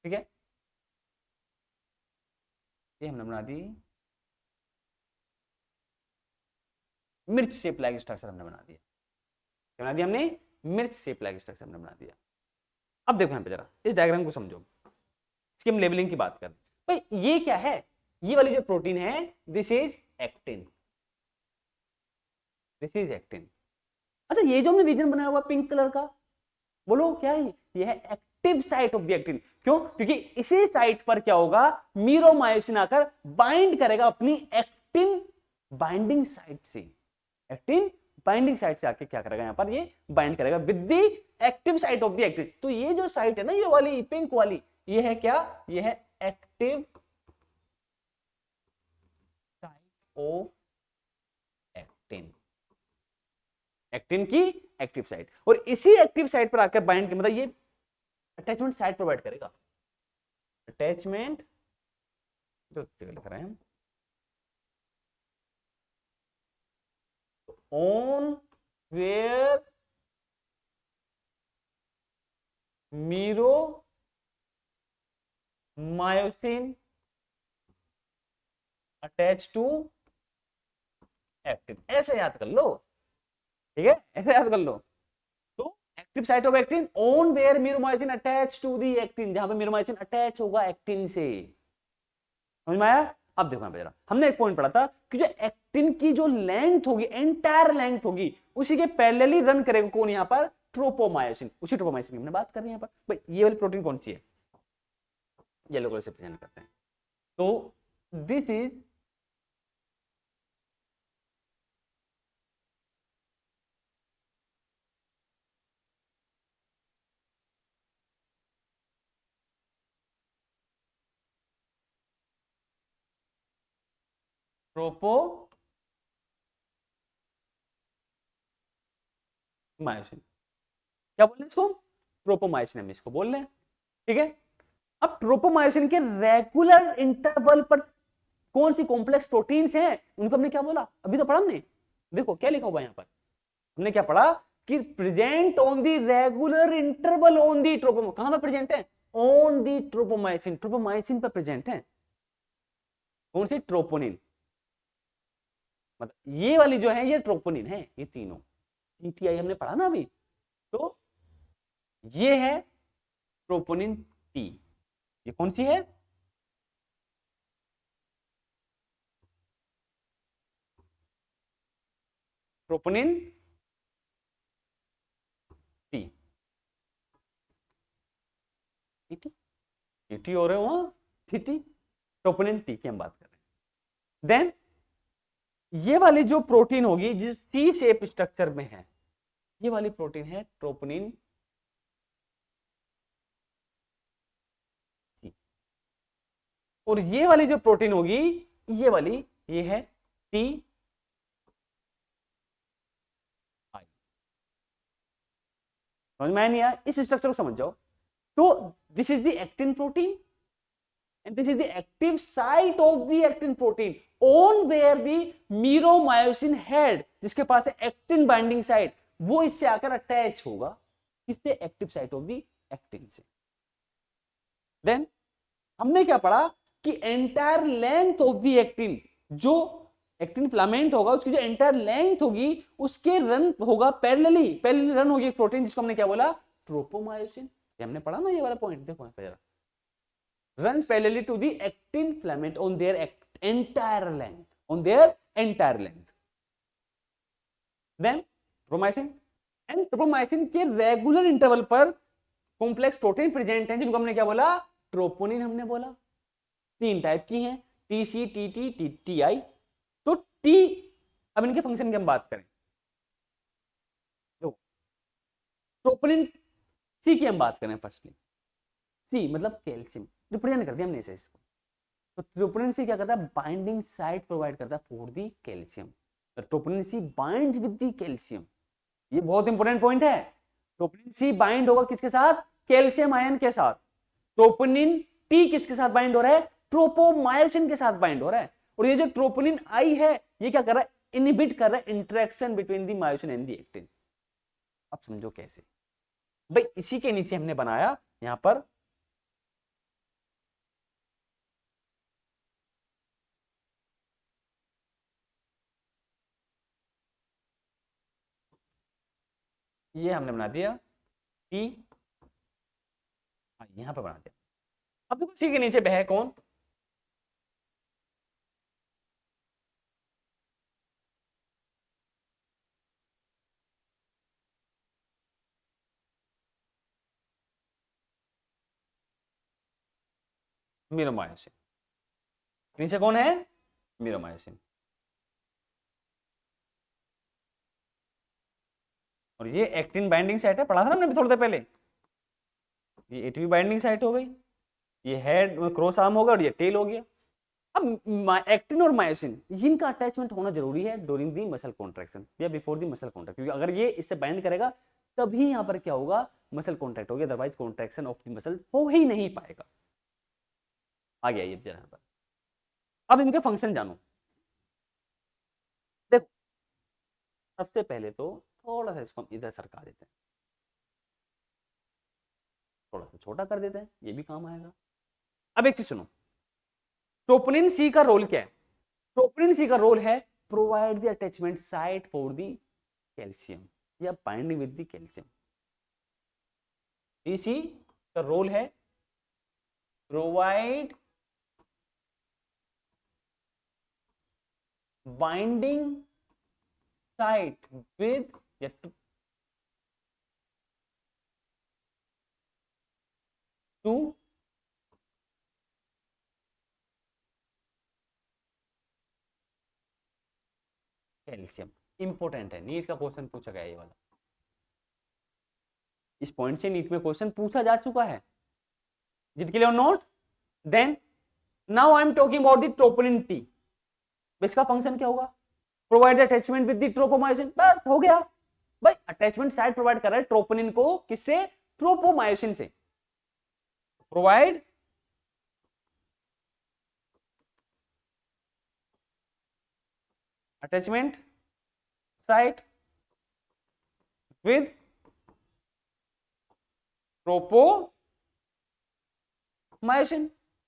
ठीक है, ये हमने बना दी मिर्च शेप लाइक स्ट्रक्चर, हमने बना दिया, क्या बना दिया हमने, मिर्च शेप लाइक स्ट्रक्चर हमने बना दिया। अब देखो यहां पे जरा इस डायग्राम को समझो, इसकी हम लेबलिंग की बात करें, भाई ये क्या है, ये वाली जो प्रोटीन है, this is actin, this is actin. अच्छा, ये जो हमने रीजन बनाया हुआ पिंक कलर का, बोलो क्या है, ये है active site of the actin. क्यों, क्योंकि इसी साइट पर क्या होगा, मीरोमायोसिन आकर बाइंड करेगा अपनी एक्टिन बाइंडिंग साइट से, एक्टिन बाइंडिंग साइट से आके क्या करेगा, यहां पर ये बाइंड करेगा with the active site of the actin. तो ये जो साइट है ना, ये वाली पिंक वाली, ये है क्या, ये है active site of actin, actin की एक्टिव साइट। और इसी एक्टिव साइट पर आकर बाइंड के, मतलब ये अटैचमेंट साइट प्रोवाइड करेगा, अटैचमेंट जो लिख रहे हैं, on where myromycin attached to actin, ऐसे याद कर लो, ठीक है, ऐसे याद कर लो। तो active site of actin on where meromyosin attach to the actin, जहां पे मीरोमाइसिन अटैच होगा एक्टिन से, समझ में आया। अब देखो यहाँ पे जरा, हमने एक पॉइंट पढ़ा था कि जो एक्टिन की जो लेंथ होगी, एंटायर लेंथ होगी, उसी के पैरेलली रन करेगा कौन यहाँ पर, ट्रोपोमायोसिन। उसी ट्रोपोमायोसिन की हमने बात कर रही है यहाँ पर। भाई ये वाली प्रोटीन कौन सी है, येलो कलर से प्रेजेंट करते हैं। तो दिस इज ट्रोपोमायोसिन। क्या बोल रहे हैं इसको, ट्रोपोमायोसिन हम इसको बोल रहे हैं, ठीक है। अब ट्रोपोमायोसिन के रेगुलर इंटरवल पर कौन सी कॉम्प्लेक्स प्रोटीन्स हैं, उनको हमने क्या बोला, अभी तो पढ़ा हमने। देखो क्या लिखा हुआ है यहाँ पर, हमने क्या पढ़ा कि present on the regular interval on the tropom, कहां पर प्रेजेंट है, ऑन दी ट्रोपोमायोसिन, ट्रोपोमायोसिन पर प्रेजेंट है। कौन सी, ट्रोपोनिन, मतलब ये वाली जो है ये ट्रोपोनिन है, ये तीनों टीटीआई हमने पढ़ा ना अभी। तो ये है ट्रोपोनिन टी, ये कौन सी है, ट्रोपोनिन टी, टीटी, टीटी हो रहे हो वहां, टीटी, ट्रोपोनिन टी की हम बात कर रहे हैं। देन ये वाली जो प्रोटीन होगी जिस टी शेप स्ट्रक्चर में है, ये वाली प्रोटीन है ट्रोपोनिन सी। और ये वाली जो प्रोटीन होगी, ये वाली, ये है टी आई। समझ में आया नहीं आया, इस स्ट्रक्चर को समझ जाओ। तो this is the actin protein and this is the active site of the actin protein on where the meromyosin head, जिसके पास है एक्टिन बाइंडिंग साइट, वो इससे आकर अटैच होगा, किससे, active site of the actin से। देन हमने क्या पढ़ा कि entire length of the actin, जो एक्टिन फिलामेंट होगा उसकी जो एंटायर लेंथ होगी उसके रन होगा पैरेलली, पैरेलली रन होगी एक प्रोटीन जिसको हमने क्या बोला, ट्रोपोमायोसिन। ये हमने पढ़ा ना ये वाला पॉइंट, देखो यहाँ पे जरा, runs parallelly to the actin filament on their entire length, on their entire length. Then tropomyosin and tropomyosin के रेगुलर इंटरवल पर कॉम्प्लेक्स प्रोटीन प्रेजेंट हैं जिनको हमने क्या बोला, ट्रोपोनिन हमने बोला। तीन टाइप की हैं, टीसी, टीटी, टीटीआई। तो टी, अब इनके फंक्शन की हम बात करें, तो ट्रोपोनिन सी की हम बात करें फर्स्टली, सी मतलब कैल्शियम, रिप्रेजेंट कर दिया हमने इसे इसको। तो ट्रोपोनिन सी क्या करता है, बाइंडिंग साइट प्रोवाइड करता है फॉर दी कैल्शियम। तो troponin C bind with the calcium, ये बहुत इंपॉर्टेंट पॉइंट है। ट्रोपोनिन सी बाइंड होगा किसके साथ, कैल्शियम आयन के साथ। ट्रोपोनिन टी किसके साथ बाइंड हो रहा है, ट्रोपोमायोसिन के साथ बाइंड हो रहा है। और ये जो ट्रोपोनिन आई है ये क्या कर रहा है, इनहिबिट कर रहा है interaction between the myosin and the actin. अब समझो कैसे, भाई इसी के नीचे हमने बनाया यहां पर ये हमने बना दिया टी, यहां पर बना दिया। अब देखो इसी के नीचे बह कौन, मीरोमायोसिन। नीचे कौन है, मीरोमायोसिन। और ये एक्टिन बाइंडिंग साइट है, पढ़ा था ना हमने थोड़ी देर पहले, ये एटीपी बाइंडिंग साइट हो गई, ये हेड क्रॉस आर्म होगा और ये टेल हो गया। अब एक्टिन और मायोसिन जिनका अटैचमेंट होना जरूरी है ड्यूरिंग दी मसल कॉन्ट्रैक्शन या बिफोर दी मसल कॉन्ट्रैक्ट, क्योंकि अगर ये इससे बाइंड करेगा तभी यहां पर क्या होगा, मसल कॉन्ट्रैक्ट होगी, otherwise contraction of the muscle हो ही नहीं पाएगा। आ गया ये जरा पर। अब इनके फंक्शन जानो, देखो सबसे पहले तो थोड़ा सा इसको हम इधर सरका देते हैं, थोड़ा सा छोटा कर देते हैं, ये भी काम आएगा। अब एक चीज सुनो, ट्रोपोनिन सी का रोल क्या है, ट्रोपोनिन सी का रोल है provide the attachment site for the calcium या बाइंडिंग विद द कैल्शियम। इसी का रोल है provide binding site with two calcium. Important है, नीट का क्वेश्चन पूछा गया ये वाला, इस पॉइंट से नीट में क्वेश्चन पूछा जा चुका है। Get clear note. Then now I am talking about the troponin T. इसका फंक्शन क्या होगा? Provide attachment with the tropomyosin, बस हो गया भाई। अटैचमेंट साइट प्रोवाइड कर रहा है ट्रोपोनिन को, किससे? ट्रोपोमायोसिन से। Provide attachment site with tropomyosin,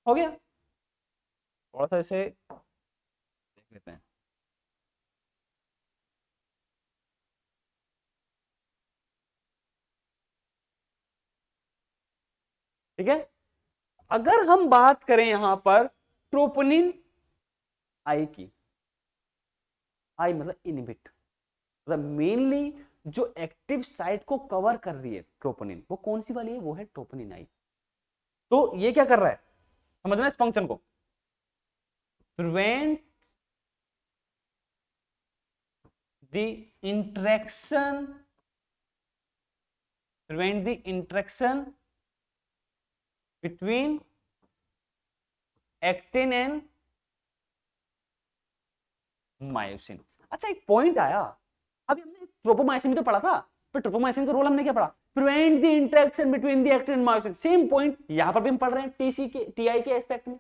हो गया। थोड़ा सा इसे देख लेते हैं। ठीक है, अगर हम बात करें यहां पर ट्रोपोनिन आई की, आई मतलब इनहिबिट, मतलब मेनली जो एक्टिव साइट को कवर कर रही है ट्रोपोनिन, वो कौन सी वाली है? वो है ट्रोपोनिन आई। तो ये क्या कर रहा है, समझना इस फंक्शन को। Prevent the interaction, prevent the interaction between actin and myosin. अच्छा, एक पॉइंट आया, अभी हमने ट्रोपोमायोसिन भी तो पढ़ा था, पर ट्रोपोमायोसिन का रोल हमने क्या पढ़ा? Prevent the interaction between the actin and myosin. Same point यहां पर भी हम पढ़ रहे हैं टीसी के, टीआई के एस्पेक्ट में।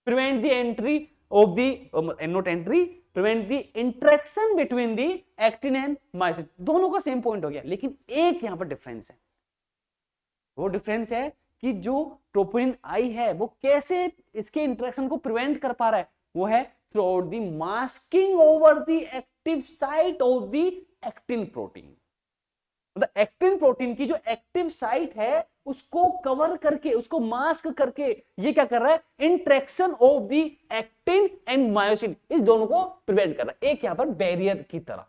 Prevent the entry of the not entry, prevent the interaction between the actin and myosin. दोनों का सेम पॉइंट हो गया, लेकिन एक यहां पर डिफरेंस है। वो डिफरेंस है कि जो ट्रोपोनिन आई है वो कैसे इसके इंटरेक्शन को प्रिवेंट कर पा रहा है, वो है throughout the masking over the active site of the actin protein। मतलब एक्टिन प्रोटीन की जो एक्टिव साइट है उसको कवर करके, उसको मास्क करके ये क्या कर रहा है? Interaction of the actin and myosin, इस दोनों को प्रिवेंट कर रहा है। एक यहां पर बैरियर की तरह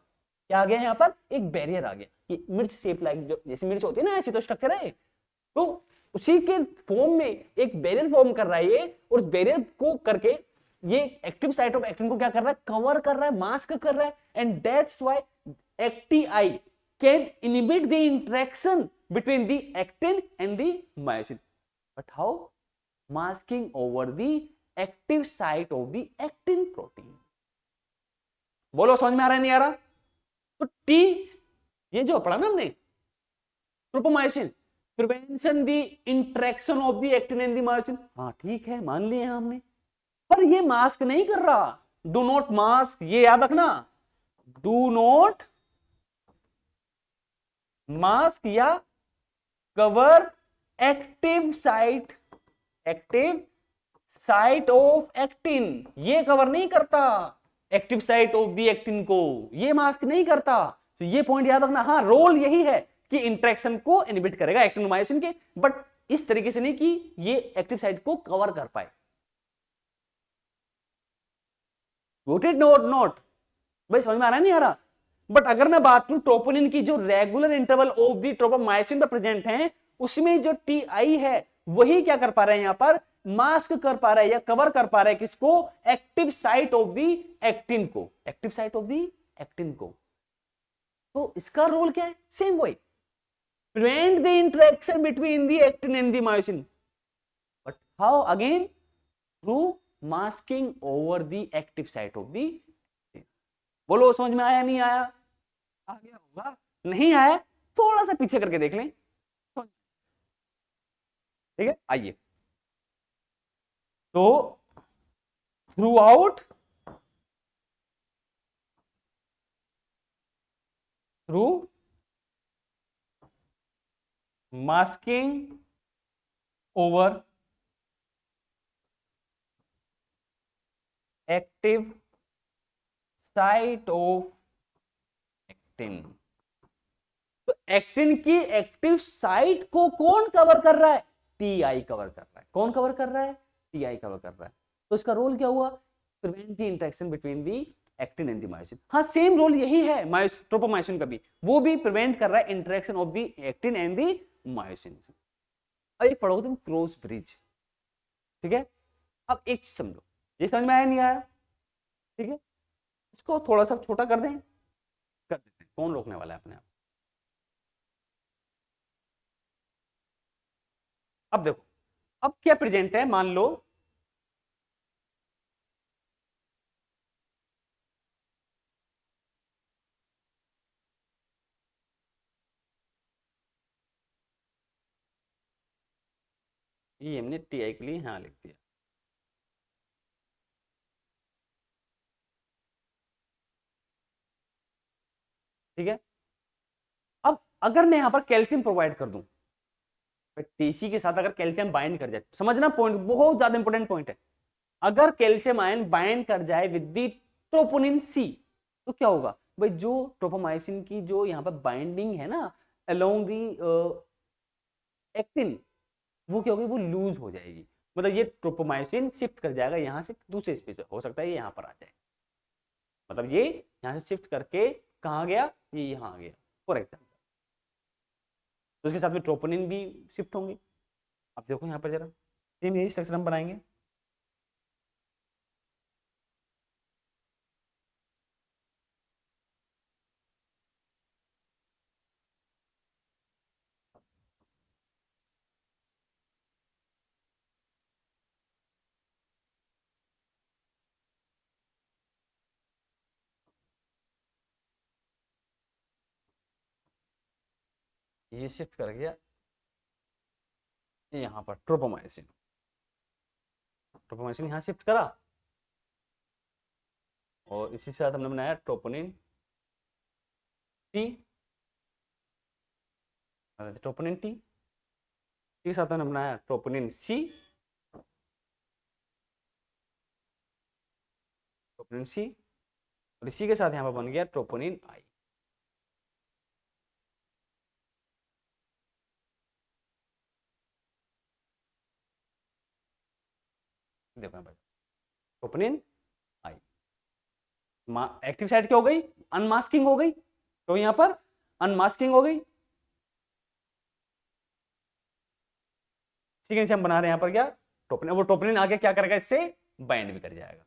क्या आ गया? यहां पर एक बैरियर आ गया कि मिर्च शेप लाइक, जो जैसे मिर्च होती है ना, ऐसी तो स्ट्रक्चर है, तो उसी के फॉर्म में एक बैरियर फॉर्म कर रहा है ये, और उस बैरियर को करके ये एक्टिव साइट ऑफ एक्टिन को क्या कर रहा है? कवर कर रहा है, मास्क कर रहा है। एंड दैट्स व्हाई एक्टीआई can inhibit the interaction between the actin and the myosin. But how? Masking over the active site of the actin protein. बोलो, समझ में आ रहा है नहीं आ रहा? तो टी, ये जो पढ़ा ना हमने tropomyosin, prevention the interaction of the actin and the myosin, हाँ ठीक है, मान लिए हमने, पर ये मास्क नहीं कर रहा। डू नॉट मास्क, ये याद रखना, डू नॉट मास्क या cover active site, active site of actin, ये कवर नहीं करता active site of the actin को, ये मास्क नहीं करता। तो ये पॉइंट याद रखना। हाँ, रोल यही है कि इंटरेक्शन को इनहिबिट करेगा एक्टिन मायोसिन के, बट इस तरीके से नहीं कि ये एक्टिव साइट को कवर कर पाए। वोटेड नोट नोट भाई, समझ में आ रहा है नहीं आ रहा? बट अगर मैं बात करूं ट्रोपोनिन की, जो regular interval of the tropomyosin पर प्रेजेंट है, उसमें जो टी आई है वही क्या कर पा रहा है? यहां पर मास्क कर पा रहा है या कवर कर पा रहा है किसको? Active site of the actin को, active site of the actin को। तो इसका रोल क्या है? सेम वही, prevent the interaction between the actin and the myosin, but how? Again through masking over the active site of the. बोलो, समझ में आया नहीं आया? आ गया होगा, नहीं आया थोड़ा सा पीछे करके देख लें। ठीक है, आइए। तो through out, through masking over active site of actin, तो एक्टिन की एक्टिव साइट को कौन कवर कर रहा है? टीआई कवर कर रहा है। कौन कवर कर रहा है? टीआई कवर कर रहा है। तो इसका रोल क्या हुआ? Prevent the interaction between the actin and the myosin. हाँ सेम रोल यही है ट्रोपोमायोसिन का भी, वो भी प्रिवेंट कर रहा है interaction of the actin and the myosin. अब एक पढ़ोगे तुम क्रॉस ब्रिज, ठीक है। अब एक चीज समझो, ये समझ में आया नहीं आया, ठीक है, इसको थोड़ा सा छोटा कर दें, कर देते हैं, कौन रोकने वाला है अपने आप। अब देखो, अब क्या प्रेजेंट है, मान लो ये हमने टी आई के लिए हाँ लिख दिया, ठीक है। अब अगर मैं यहां पर कैल्शियम प्रोवाइड कर दूं, टीसी के साथ अगर कैल्शियम बाइंड कर जाए, समझना पॉइंट बहुत ज्यादा इंपॉर्टेंट पॉइंट है, अगर कैल्शियम आयन बाइंड कर जाए विद दी ट्रोपोनिन सी, तो क्या होगा भाई, जो ट्रोपोमाइसिन की जो यहाँ पर बाइंडिंग है ना अलोंग दी एक्टिन, वो क्या होगी, वो लूज हो जाएगी, मतलब ये ट्रोपोमाइसिन शिफ्ट कर जाएगा यहाँ से दूसरे स्पेस पे, हो सकता है ये यहाँ पर आ जाए, मतलब ये यहाँ से शिफ्ट करके कहाँ गया, ये यहाँ आ गया फॉर एग्जाम्पल, तो उसके साथ में ट्रोपोनिन भी शिफ्ट होंगे। अब देखो यहाँ पर जरा सेम यही स्ट्रक्चर हम बनाएंगे, ये शिफ्ट कर गया यहाँ पर ट्रोपोमाइसिन, ट्रोपोमाइसिन यहाँ शिफ्ट करा, और इसी के साथ हमने बनाया ट्रोपोनिन टी, ट्रोपोनिन टी के साथ हमने बनाया ट्रोपोनिन सी, ट्रोपोनिन सी, और इसी के साथ यहाँ पर बन गया ट्रोपोनिन आई। देखो यहाँ पर ट्रोपोनिन आई, एक्टिव साइट क्या हो गई, अनमास्किंग हो गई, तो यहाँ पर अनमास्किंग हो गई, ठीक है, हम बना रहे हैं यहाँ पर क्या ट्रोपोनिन, वो ट्रोपोनिन आगे क्या करेगा, इससे बाइंड भी कर जाएगा।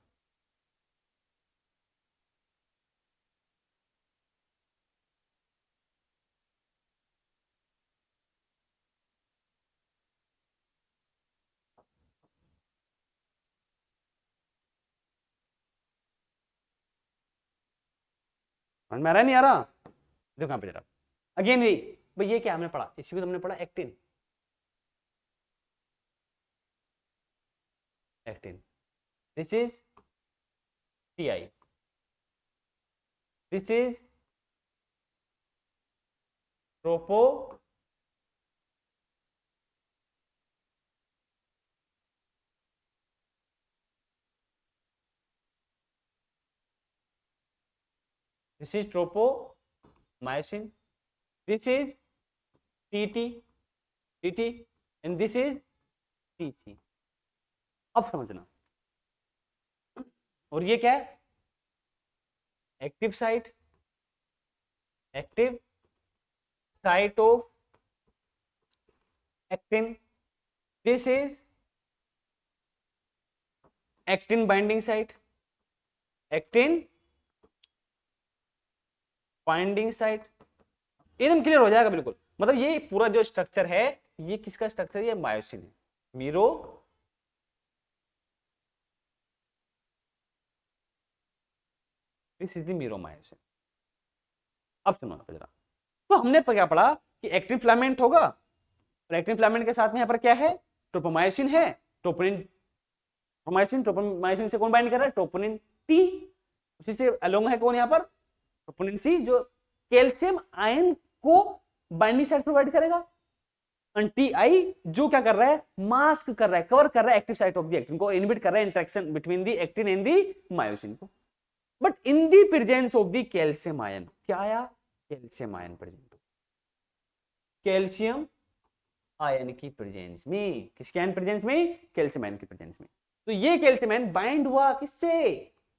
समझ में आ रहा है नहीं आ रहा, देखो यहाँ पे जरा अगेन यही, भाई ये क्या हमने पढ़ा, इसी को हमने पढ़ा actin, actin, this is T I, this is ट्रोपो, this is tropomyosin, this is TT, TT and this is TC। अब समझना, और ये क्या है, active site, active site of actin, this is actin binding site, actin binding site, एकदम clear हो जाएगा बिल्कुल, मतलब ये पूरा जो स्ट्रक्चर है, ये किसका स्ट्रक्चर है, ये मायोसिन है, Miro this is the meromyosin. अब सुनो जरा, तो हमने क्या पढ़ा कि एक्टिन फिलामेंट होगा, और एक्टिन फिलामेंट के साथ में यहाँ पर क्या है, ट्रोपोमायोसिन है, ट्रोपोनिन, ट्रोपोमायोसिन, ट्रोपोमायोसिन से कौन बाइंड कर रहा है, ट्रोपोनिन टी, उसी से अलोंग है कौन यहाँ पर, ट्रोपोनिन सी, जो कैल्शियम आयन को बाइंडिंग साइट प्रोवाइड करेगा, टी आई जो क्या कर रहा है, मास्क कर रहा है, कवर कर रहा है active site of the actin को, इनहिबिट कर रहा है interaction between the actin and the myosin को। But in the presence of the calcium ion, क्या आया, calcium ion present, calcium ion की प्रेजेंस में, किसके आयन प्रेजेंस में, कैल्शियम आयन की प्रेजेंस में, तो ये कैल्शियम आयन बाइंड हुआ किससे,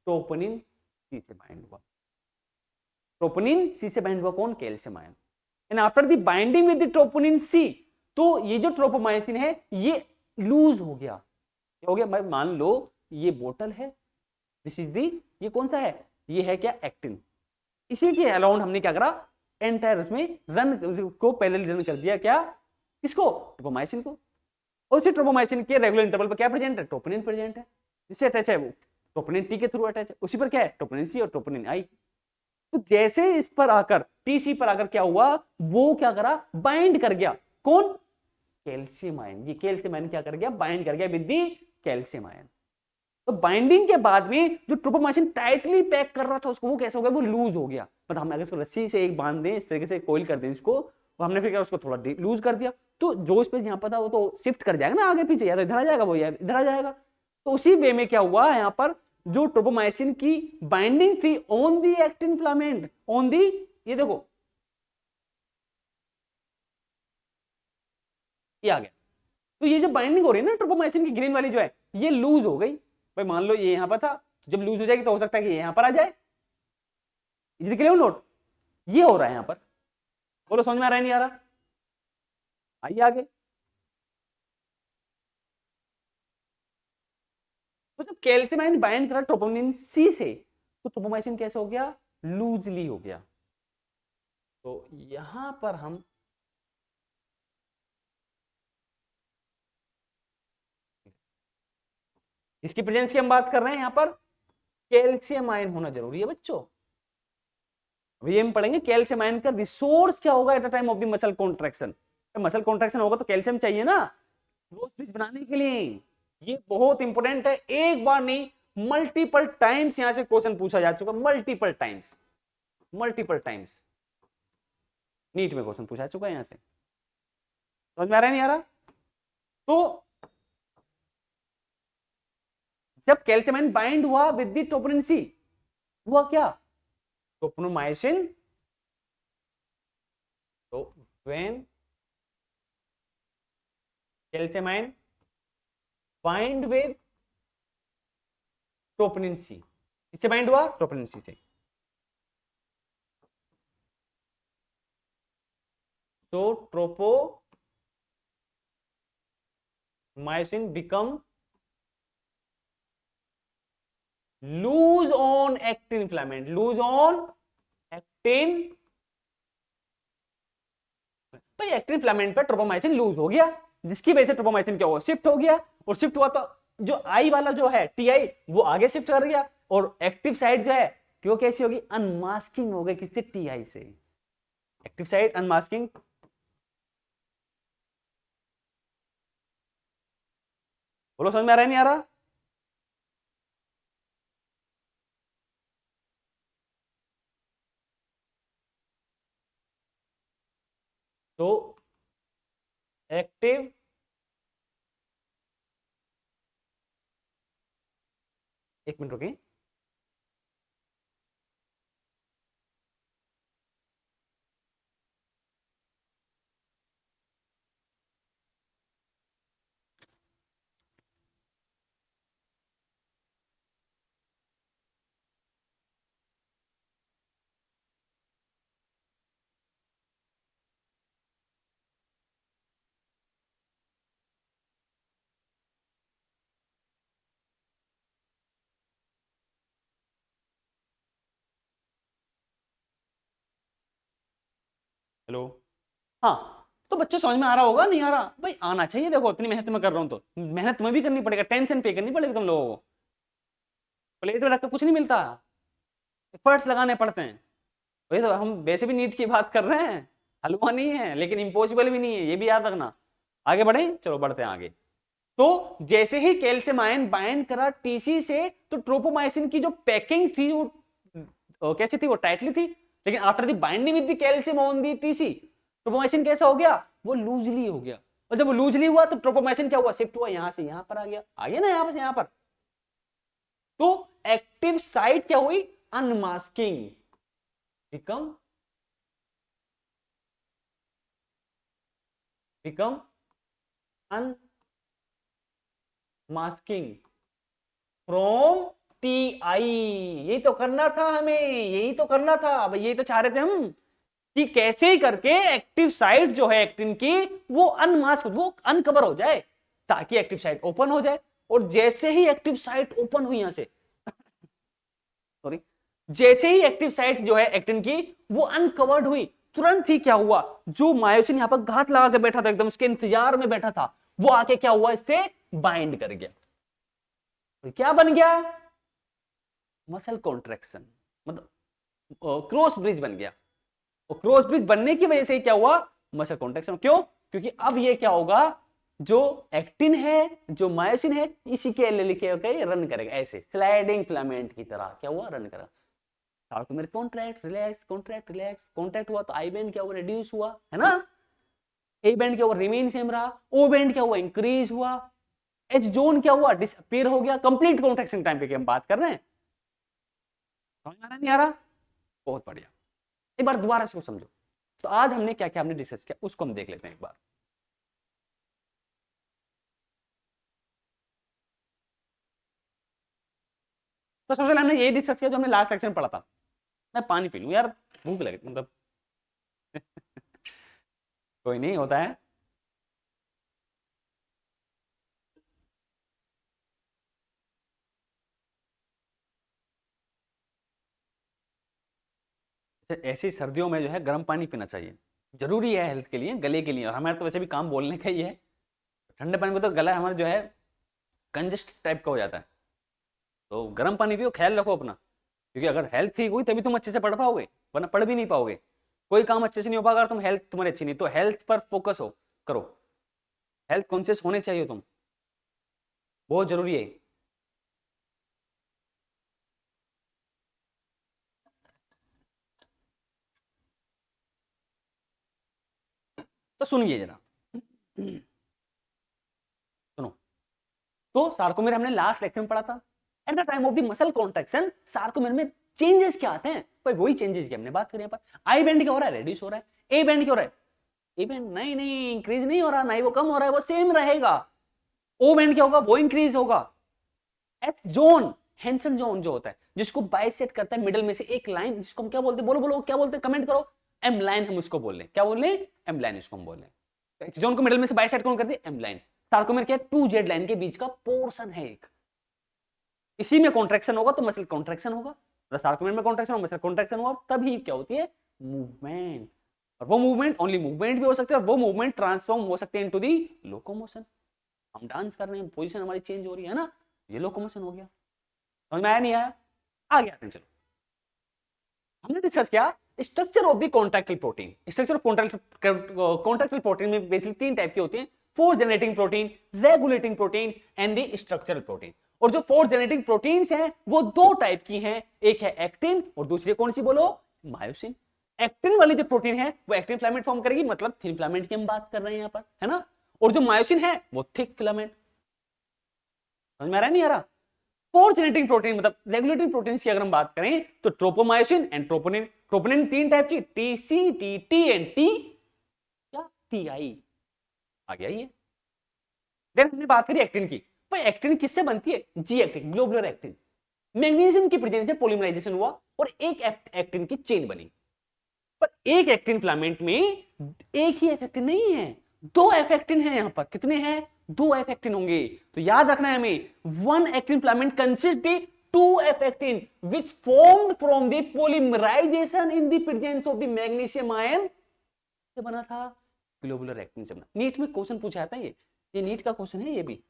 ट्रोपोनिन सी से बाइंड हुआ, ट्रोपोनिन सी से बाइंड हुआ कौन, calcium ion, and after the binding with the troponin C, तो ये जो ट्रोपोमाइसिन है ये लूज हो गया, क्या हो गया भाई, मान लो ये बोतल है, दिस इज दी, ये कौन सा है, ये है क्या, एक्टिन, इसी के अराउंड हमने क्या करा, एंटायर उसमें रन को पहले रन कर दिया, क्या, किसको, ट्रोपोमाइसिन को, और उसी ट्रोपोमाइसिन के रेगुलर इंटरवल पर क्या प्रेजेंट है, ट्रोपोनिन प्रेजेंट है, जिससे अटैच है वो ट्रोपोनिन टी के थ्रू अटैच है, उसी पर क्या है, ट्रोपोनिन सी और ट्रोपोनिन आई। तो जैसे इस पर आकर टीसी पर आकर क्या हुआ, वो क्या करा, बाइंड कर गया, कौन, कैल्शियम आयन, ये कैल्शियम आयन क्या कर गया, बाइंड कर गया विद दी कैल्शियम आयन। तो बाइंडिंग के बाद में जो ट्रोपोमाइसिन टाइटली पैक कर रहा था उसको, वो कैसा हो गया, वो लूज हो गया, मतलब हम अगर इसको रस्सी से एक बांध दें, इस तरीके से कोइल कर दें इसको, तो हमने फिर क्या उसको थोड़ा लूज कर दिया, तो जो स्पेस यहाँ पर था वो तो शिफ्ट कर जाएगा ना आगे पीछे, या तो इधर आ जाएगा वो, या इधर आ जाएगा। तो उसी वे में क्या हुआ यहाँ पर, जो ट्रोपोमाइसिन की बाइंडिंग थी on the actin filament, on the, ये देखो ये आ गया, तो ये जो बाइंडिंग हो रही है ना ट्रोपोमाइसिन की ग्रीन वाली जो है, ये लूज हो गई भाई, मान लो ये यहां पर था, तो जब लूज हो जाएगी तो हो सकता है कि यहां पर आ जाए, इज इट क्लियर नोट, ये हो रहा है यहां पर, बोलो समझ में आ रहा है नहीं आ रहा, आइए आगे। तो जब कैल्शियम आयन बाइंड करा ट्रोपोनिन सी से, तो ट्रोपोमाइसिन कैसे हो गया, लूजली हो गया। तो यहां पर हम इसकी प्रेजेंस की हम बात कर रहे हैं, यहां पर कैल्शियम आयन होना जरूरी है बच्चों। अभी हम पढ़ेंगे कैल्शियम आयन का रिसोर्स क्या होगा eight the time of the muscle contraction, muscle contraction होगा तो कैल्शियम चाहिए ना वो स्पीच बनाने के लिए, ये बहुत इंपॉर्टेंट है, एक बार नहीं मल्टीपल टाइम्स यहां से क्वेश्चन पूछा जा चुका, multiple times, multiple times NEET में क्वेश्चन पूछा चुका है यहां से, समझ में आ रहा है नहीं आ रहा। तो जब कैल्शियम आयन बाइंड हुआ विद द ट्रोपोनिन सी, हुआ क्या, ट्रोपोमाइसिन, तो when calcium ion bind with troponin C, इससे बाइंड हुआ ट्रोपोनिन सी से, तो tropomyosin become loose on actin filament, loose on actin, भाई एक्टिन फिलामेंट पर ट्रोपोमाइसिन लूज हो गया, जिसकी वजह से ट्रोपोमाइसिन क्या हुआ, शिफ्ट हो गया, और शिफ्ट हुआ तो जो आई वाला जो है टीआई वो आगे शिफ्ट कर गया, और एक्टिव साइड जो है क्यों कैसी होगी, अनमास्किंग हो गई, किससे, टीआई से, एक्टिव साइड अनमास्किंग, बोलो समझ में आ रहा है नहीं आ रहा। तो एक्टिव एक मिनट रुकिए, हेलो, हाँ, तो बच्चे समझ में आ रहा होगा नहीं आ रहा, भाई आना चाहिए, देखो इतनी मेहनत मैं कर रहा हूं तो मेहनत तुम्हें भी करनी पड़ेगा, टेंशन पे करनी पड़ेगी तुम लोगों को, प्लेट में रखकर कुछ नहीं मिलता, एफर्ट्स लगाने पड़ते हैं, वही तो हम वैसे भी नीट की बात कर रहे हैं, हलवा नहीं है लेकिन इम्पॉसिबल भी नहीं है, ये भी याद रखना। आगे बढ़े, चलो बढ़ते हैं आगे। तो जैसे ही कैल्शियम आयन बाइंड करा टीसी से, तो ट्रोपोमाइसिन की जो पैकिंग थी वो कैसी थी, वो टाइटली थी, लेकिन after the binding with the calcium on the TC, ट्रोपोमाइसिन कैसा हो गया, वो लूजली हो गया, और जब वो लूजली हुआ तो ट्रोपोमाइसिन क्या हुआ, शिफ्ट हुआ यहां से यहां पर आ गया ना, यहां से यहां पर, तो एक्टिव साइट क्या हुई, unmasking, become become unmasking from T I. यही तो करना था हमें, यही तो करना था भाई, यही तो चाह रहे थे हम कि कैसे ही करके एक्टिव साइट जो है एक्टिन की वो अनमास्क, वो अनकवर हो जाए ताकि एक्टिव साइट ओपन हो जाए। और जैसे ही एक्टिव साइट ओपन हुई यहां से, सॉरी, जैसे ही एक्टिव साइट जो है एक्टिन की वो अनकवर्ड हुई, तुरंत ही क्या हुआ, जो मायोसिन यहां पर घात लगा के बैठा था, एकदम उसके इंतजार में बैठा था, वो आके क्या हुआ, इससे बाइंड कर गया। तो क्या बन गया, मसल कॉन्ट्रैक्शन, मतलब क्रॉस ब्रिज बन गया। और क्रॉस ब्रिज बनने की वजह से क्या हुआ, मसल कॉन्ट्रैक्शन। क्यों, क्योंकि अब ये क्या होगा, जो एक्टिन है, जो मायोसिन है, इसी के एल लिखे होकर रन करेगा, ऐसे स्लाइडिंग फिलामेंट की तरह क्या हुआ, रन करा। Sarcomere contract relax, contract relax, contract हुआ तो आई बैंड क्या हुआ, रिड्यूस हुआ, है ना। ए बैंड क्या हुआ, रिमेन सेम रहा। ओ बैंड क्या हुआ, इंक्रीज हुआ। एच जोन क्या हुआ, डिसअपीयर हो गया। कंप्लीट कॉन्ट्रैक्शन टाइम पे हम बात कर रहे हैं, समझ आ रहा नहीं आ रहा, बहुत बढ़िया। एक बार दोबारा इसको समझो। तो आज हमने क्या क्या हमने डिस्कस किया उसको हम देख लेते हैं एक बार। तो सबसे पहले हमने ये डिस्कस किया जो हमने लास्ट लेक्चर में पढ़ा था। मैं पानी पी लूं यार, भूख लगी मतलब कोई नहीं होता है। ऐसी सर्दियों में जो है गर्म पानी पीना चाहिए, जरूरी है हेल्थ के लिए, गले के लिए। और हमारे तो वैसे भी काम बोलने का ही है, ठंडे पानी में तो गला हमारा जो है कंजेस्ट टाइप का हो जाता है। तो गर्म पानी पियो, ख्याल रखो अपना, क्योंकि अगर हेल्थ ठीक हुई तभी तुम अच्छे से पढ़ पाओगे, वरना पढ़ भी नहीं पाओगे। कोई काम अच्छे से नहीं हो पाएगा अगर तुम हेल्थ तुम्हारी अच्छी नहीं। तो हेल्थ पर फोकस हो करो, हेल्थ कॉन्शियस होने चाहिए तुम, बहुत जरूरी है। तो सुनिए जरा, सुनो। तो सार्कोमेर हमने लास्ट लेक्चर में पढ़ा था। Eight the time of the muscle contraction sarcomere में चेंजेस क्या आते हैं, भाई वही चेंजेस की हमने बात करी। यहाँ पर आई बैंड क्या हो रहा है, रेड्यूस हो रहा है। ए बैंड क्या हो रहा है, ए बैंड नहीं नहीं इंक्रीज नहीं हो रहा, नहीं वो कम हो रहा है, वो सेम रहेगा। ओ बैंड क्या होगा, वो इंक्रीज होगा। एच जोन, हेंसन जोन जो होता है जिसको बाइसेक्ट करता है मिडल में से एक लाइन, जिसको हम क्या बोलते हैं, बोलो बोलो क्या बोलते हैं, कमेंट करो। एम लाइन हम उसको बोल रहे हैं, क्या बोल रहे हैं, एम लाइन इसको हम बोल रहे हैं। एच जोन को मिडल में से बाइसेक्ट कौन करती है, एम लाइन। सार्कोमेर क्या है, टू जेड लाइन के बीच का पोर्शन है एक, इसी में कॉन्ट्रैक्शन होगा तो मसल कॉन्ट्रैक्शन होगा। सार्कोमेर में कॉन्ट्रैक्शन हो, मसल कॉन्ट्रैक्शन होगा, तभी क्या होती है, मूवमेंट। और वो मूवमेंट ओनली मूवमेंट भी हो सकते हैं, और वो मूवमेंट ट्रांसफॉर्म हो सकते हैं इनटू दी लोकोमोशन। हम डांस कर रहे हैं, पोजीशन हमारी चेंज हो रही है ना, ये लोकोमोशन हो गया। समझ में आया नहीं आया, आ गया। चलो हमने डिस्कस किया structure of the contractile protein. Structure of contractile protein में बेसिकली तीन टाइप की होती हैं, force generating protein, regulating protein and the structural protein. और जो फोर्स जनरेटिंग प्रोटीन्स हैं वो दो टाइप की हैं, एक है एक्टिन और दूसरी कौन सी बोलो, मायोसिन। एक्टिन वाली जो प्रोटीन है वो एक्टिन फिलामेंट फॉर्म करेगी, मतलब थिन फिलामेंट की हम बात कर रहे हैं यहां पर, है ना। और जो मायोसिन है वो थिक फिलामेंट। समझ में आ रहा है नहीं आ रहा। फोर्स जनरेटिंग प्रोटीन मतलब रेगुलेटिंग प्रोटीन्स की अगर हम बात करें तो ट्रोपोमायोसिन एंड ट्रोपोनिन। ट्रोपोनिन तीन टाइप की, टीसी, टीटी एंड टी क्या, टीआई। आ गया ये। देन हमने बात करी एक्टिन की। भाई एक्टिन किससे बनती है, G actin, globular actin. Magnesium की प्रेजेंस से पॉलीमराइजेशन हुआ और एक एक्टिन की चेन बनी। पर एक एक्टिन फिलामेंट में एक ही एफ एक्टिन नहीं है, दो एफ एक्टिन है। यहां पर कितने हैं, दो एफ एक्टिन होंगे। तो याद रखना है हमें, one actin filament consist the two F actin which formed from the polymerization in the presence of the magnesium ion से बना था, ग्लोबुलर एक्टिन से बना। नीट में क्वेश्चन पूछा जाता है, ये नीट का क्वेश्चन है, ये भी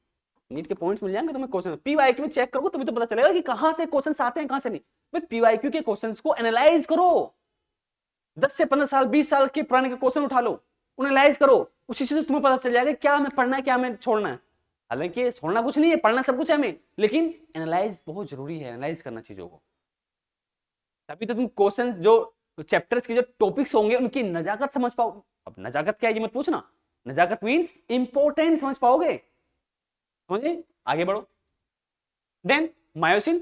नीट के पॉइंट्स मिल जाएंगे तुम्हें। क्वेश्चन पीवाईक्यू में चेक करो तभी तो पता चलेगा कि कहां से क्वेश्चन आते हैं कहां से नहीं। भाई पीवाईक्यू के क्वेश्चंस को एनालाइज करो, 10 से 15 साल 20 साल के पुराने के क्वेश्चन उठा लो, उन्हें एनालाइज करो, उसी से तुम्हें पता चल जाएगा क्या हमें पढ़ना है क्या हमें छोड़ना है। हालांकि छोड़ना कुछ नहीं है, पढ़ना सब कुछ है हमें, लेकिन एनालाइज बहुत जरूरी है, एनालाइज करना चीजों को, तभी तो तुम क्वेश्चंस जो चैप्टर्स के जो टॉपिक्स होंगे उनकी नजाकत समझ पाओ। अब नजाकत क्या है ये मत पूछना, नजाकत मींस इंपॉर्टेंट समझ पाओगे। समझे, आगे बढ़ो। Then myosin.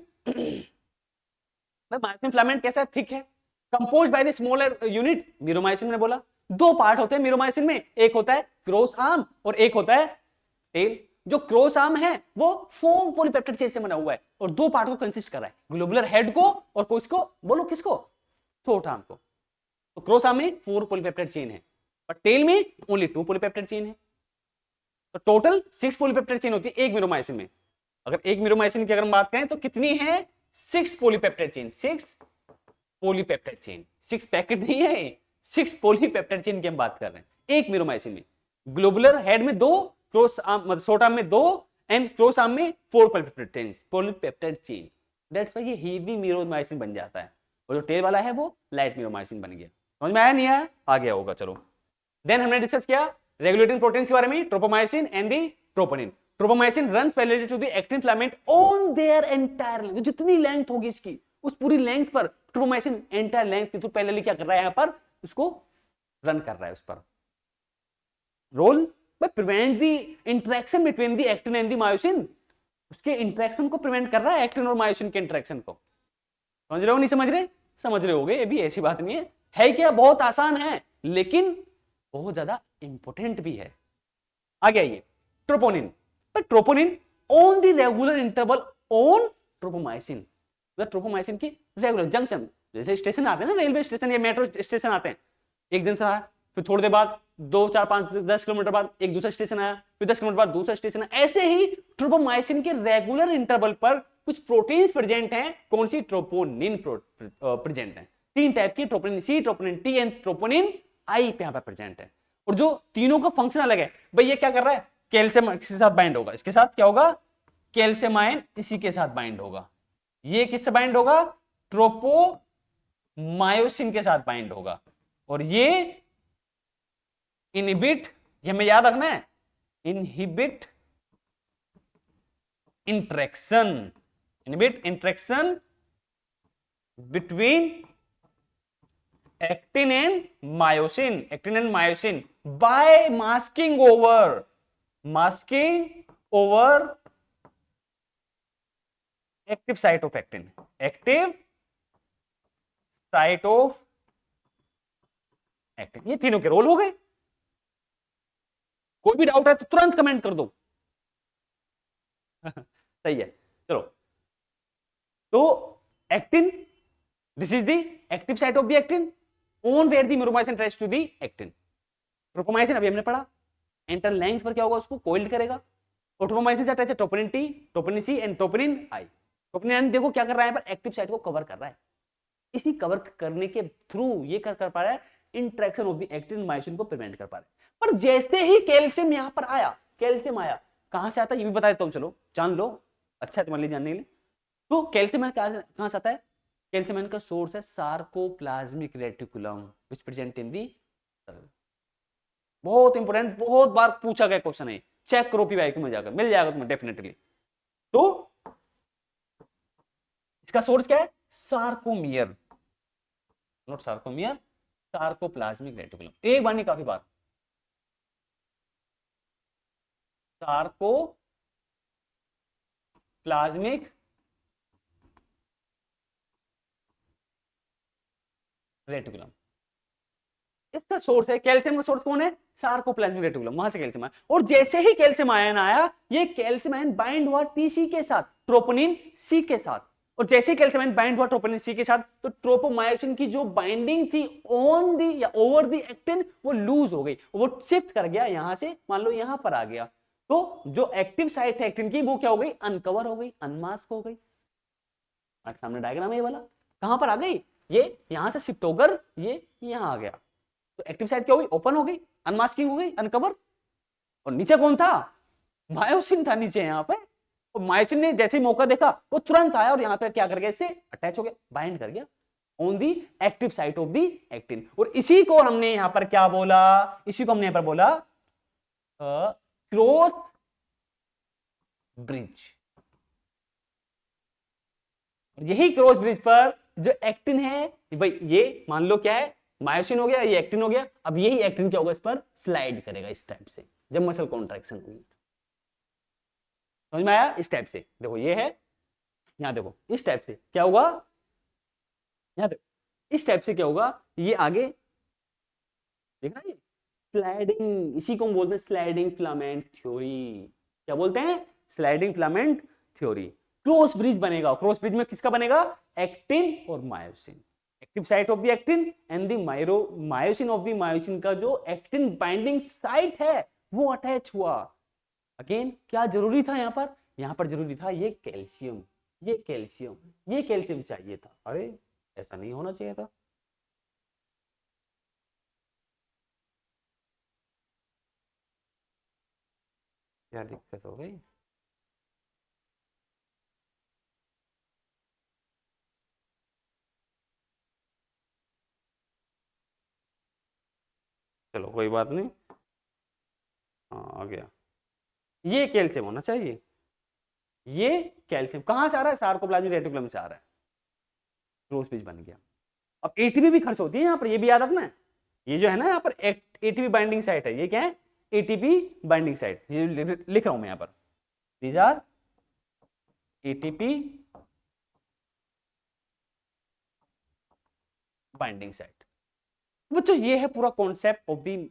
मायोसिन फिलामेंट कैसा है, थिक है, composed by the smaller unit, meromyosin ने बोला। दो पार्ट होते हैं मीरोमायोसिन में, एक होता है क्रॉस आर्म और एक होता है टेल। जो क्रॉस आर्म है वो 4 पॉलीपेप्टाइड चेन से बना हुआ है और 2 पार्ट को कंसिस्ट कर रहा है, ग्लोबुलर हेड को और किसको, बोलो किसको, शॉर्ट आर्म को। तो क्रॉस आर्म में 4 पॉलीपेप्टाइड चेन है और टेल में ओनली 2 पॉलीपेप्टाइड चेन है। तो टोटल 6 पॉलीपेप्टाइड चेन होती है एक मिरोमाइसिन में। अगर एक मिरोमाइसिन की अगर हम बात करें तो कितनी है, 6 polypeptide chain, 6 polypeptide chain, 6 packet नहीं है, 6 पॉलीपेप्टाइड चेन की हम बात कर रहे हैं एक मिरोमाइसिन में। ग्लोबुलर हेड में 2, क्रॉस आर्म मतलब शॉर्ट आर्म में 2 एंड क्रॉस आर्म में 4 पॉलीपेप्टाइड चेन। दैट्स व्हाई ये हेवी मिरोमाइसिन बन जाता है और जो टेल वाला है वो लाइट मिरोमाइसिन बन गया। समझ में आया नहीं आया, आ गया होगा। चलो देन हमने डिस्कस किया रेगुलेटिंग प्रोटीन्स के बारे में, tropomyosin and the troponin. Tropomyosin runs parallel to the actin filament on their entire length, जितनी लेंथ होगी इसकी उस पूरी लेंथ पर ट्रोपोमाइसिन एंटायर लेंथ के थ्रू पैरेलली क्या कर रहा है, यहां पर उसको रन कर रहा है उस पर। Role by prevent the interaction between the actin and the myosin, उसके इंटरेक्शन को प्रिवेंट कर रहा है, एक्टिन और मायोसिन के इंटरेक्शन को। समझ रहे हो नहीं समझ रहे, समझ रहे होगे, ये भी ऐसी बात नहीं है क्या, बहुत आसान है लेकिन बहुत ज्यादा इंपॉर्टेंट भी है। आगे आइए ट्रोपोनिन। पर troponin on the regular interval on ट्रोपोमाइसिन, ट्रोपोमाइसिन की रेगुलर जंक्शन, जैसे स्टेशन आते हैं ना, रेलवे स्टेशन या मेट्रो स्टेशन आते हैं, एक जंक्शन आया फिर थोड़ी देर बाद 2, 4, 5, 10 किलोमीटर बाद एक दूसरा स्टेशन आया, फिर 10 किलोमीटर बाद दूसरा स्टेशन आया। ऐसे ही ट्रोपोमाइसिन के रेगुलर इंटरवल पर कुछ प्रोटीन्स प्रेजेंट हैं। कौन सी, ट्रोपोनिन प्रेजेंट है। 3 टाइप की, troponin C, troponin T and troponin I पे यहां पर प्रेजेंट है। और जो तीनों का फंक्शन अलग है भाई, ये क्या कर रहा है, कैल्शियम इसके साथ बाइंड होगा, इसके साथ क्या होगा, कैल्शियम आयन इसी के साथ बाइंड होगा, ये किससे बाइंड होगा, ट्रोपोमायोसिन के साथ बाइंड होगा, और ये इनहिबिट, ये हमें याद रखना है, inhibit interaction, inhibit interaction between actin and myosin, actin and myosin by masking over active site of actin, active site of actin. ये तीनों के रोल हो गए। कोई भी डाउट है तो तुरंत कमेंट कर दो। सही है, चलो। तो actin, this is the active site of the actin on where the myosin attach to the actin. Tropomyosin अभी हमने पढ़ा, एंटर लेंथ पर क्या होगा, उसको कोइल्ड करेगा। और ट्रोपोमाइसिन से अटैच है troponin T, troponin C and troponin I. Troponin देखो क्या कर रहा है, पर एक्टिव साइट को कवर कर रहा है। इसी कवर करने के थ्रू ये कर पा रहा है, interaction of the actin myosin को प्रिवेंट कर पा रहा है। पर जैसे ही कैल्शियम यहां पर आया, कैल्शियम आया कहां से आता है ये भी बता देता हूं, चलो जान लो, अच्छा है तुम्हारे लिए जानने के लिए। तो कैल्शियम कहां से आता है, कैल्शियम का सोर्स है sarcoplasmic reticulum which present in the cell. बहुत इंपॉर्टेंट, बहुत बार पूछा गया क्वेश्चन है, चेक करो पीवाईक्यू में जाकर, मिल जाएगा तुम्हें डेफिनेटली। तो इसका सोर्स क्या है, sarcomere, not sarcomere, sarcoplasmic reticulum. एक बार नहीं काफी बार, सार्कोप्लाज्मिक रेटिकुलम इसका सोर्स है। कैल्शियम का सोर्स कौन है, सार्कोप्लाज्मिक रेटिकुलम, वहां से कैल्शियम आया। और जैसे ही कैल्शियम आयन आया, ये कैल्शियम आयन बाइंड हुआ टीसी के साथ, ट्रोपोनिन सी के साथ। और जैसे ही कैल्शियम आयन बाइंड हुआ ट्रोपोनिन सी के साथ, तो ट्रोपोमायोसिन की जो बाइंडिंग थी ऑन दी या ओवर दी एक्टिन, वो लूज हो गई, वो शिफ्ट कर गया यहां से, मान लो यहां पर आ गया। तो जो एक्टिव साइट है एक्टिन की, वो क्या हो गई, अनकवर हो गई, अनमास्क हो गई। सामने डायग्राम है ये वाला, कहां पर आ गई, ये यहां से शिफ्ट होकर ये यहां आ गया। तो एक्टिव साइट क्या हो गई, ओपन हो गई, अनमास्किंग हो गई, अनकवर। और नीचे कौन था, मायोसिन था नीचे यहां पे। और मायोसिन ने जैसे ही मौका देखा, वो तुरंत आया और यहां पे क्या कर गया, इससे अटैच हो गया, बाइंड कर गया on the active site of the actin. और इसी को हमने यहां पर क्या बोला, इसी को हमने यहां पर बोला क्रॉस ब्रिज। यही क्रॉस ब्रिज पर जो एक्टिन है भाई, ये मान लो क्या है, मायोसिन हो गया, ये एक्टिन हो गया। अब यही एक्टिन क्या होगा, इस पर स्लाइड करेगा इस टाइप से, जब मसल कॉन्ट्रैक्शन होगी। समझ में आया, इस टाइप से देखो, ये है, यहां देखो इस टाइप से क्या होगा, यहां देखो इस टाइप से क्या होगा, ये आगे देखा, ये स्लाइडिंग, इसी को हम बोलते हैं स्लाइडिंग फिलामेंट थ्योरी। क्या बोलते हैं, sliding filament theory. Cross bridge बनेगा, क्रॉस ब्रिज में किसका बनेगा, एक्टिन और myosin, active site of the actin and the myosin of the myosin का जो एक्टिन बाइंडिंग साइट है वो अटैच हुआ। अगेन क्या जरूरी था यहां पर जरूरी था ये कैल्शियम, ये कैल्शियम, ये कैल्शियम चाहिए था। अरे ऐसा नहीं होना चाहिए था। क्या दिक्कत हो गई, चलो कोई बात नहीं। हाँ आ गया, ये कैल्शियम होना चाहिए, ये कैल्शियम कहां से आ रहा है, सार्कोप्लाज्मिक रेटिकुलम से आ रहा है, क्रॉस ब्रिज बन गया। अब एटीपी भी खर्च होती है यहाँ पर, ये भी याद रखना है। ये जो है ना यहाँ पर एटीपी बाइंडिंग साइट है, ये क्या है, एटीपी बाइंडिंग साइट, ये लिख रहा हूं मैं यहाँ पर, these are ATP binding site. बच्चों ये है पूरा concept of the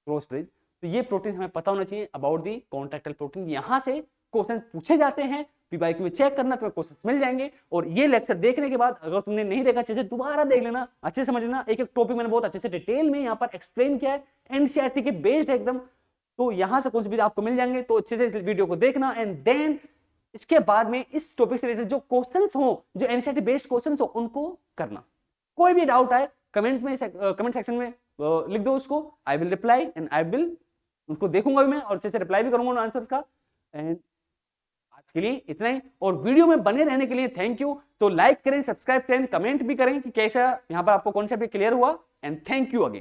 cross bridge. तो ये प्रोटीन हमें पता होना चाहिए अबाउट दी कॉन्ट्रैक्टाइल प्रोटीन। यहां से क्वेश्चन पूछे जाते हैं, पीवाईक्यू में चेक करना, तुम्हें क्वेश्चन मिल जाएंगे। और ये लेक्चर देखने के बाद अगर तुमने नहीं देखा अच्छे से दोबारा देख लेना, अच्छे से समझ लेना, एक एक टॉपिक मैंने बहुत अच्छे से डिटेल में यहाँ पर एक्सप्लेन किया है, एनसीईआरटी के बेस्ड है एकदम। तो यहां से कुछ भी आपको मिल जाएंगे, तो अच्छे से इस वीडियो को देखना एंड देन इसके बाद में इस टॉपिक से रिलेटेड जो क्वेश्चंस हो, जो एनसीईआरटी बेस्ड क्वेश्चंस हो, उनको करना। कोई भी डाउट आए कमेंट में, कमेंट सेक्शन में लिख दो उसको, I will reply and I will, उसको देखूंगा भी मैं और अच्छे से रिप्लाई भी करूंगा आंसर का। एंड आज के लिए इतना ही, और वीडियो में बने रहने के लिए थैंक यू। तो लाइक करें, सब्सक्राइब करें, कमेंट भी करें कि कैसा यहाँ पर आपको कॉन्सेप्ट क्लियर हुआ, एंड थैंक यू अगेन।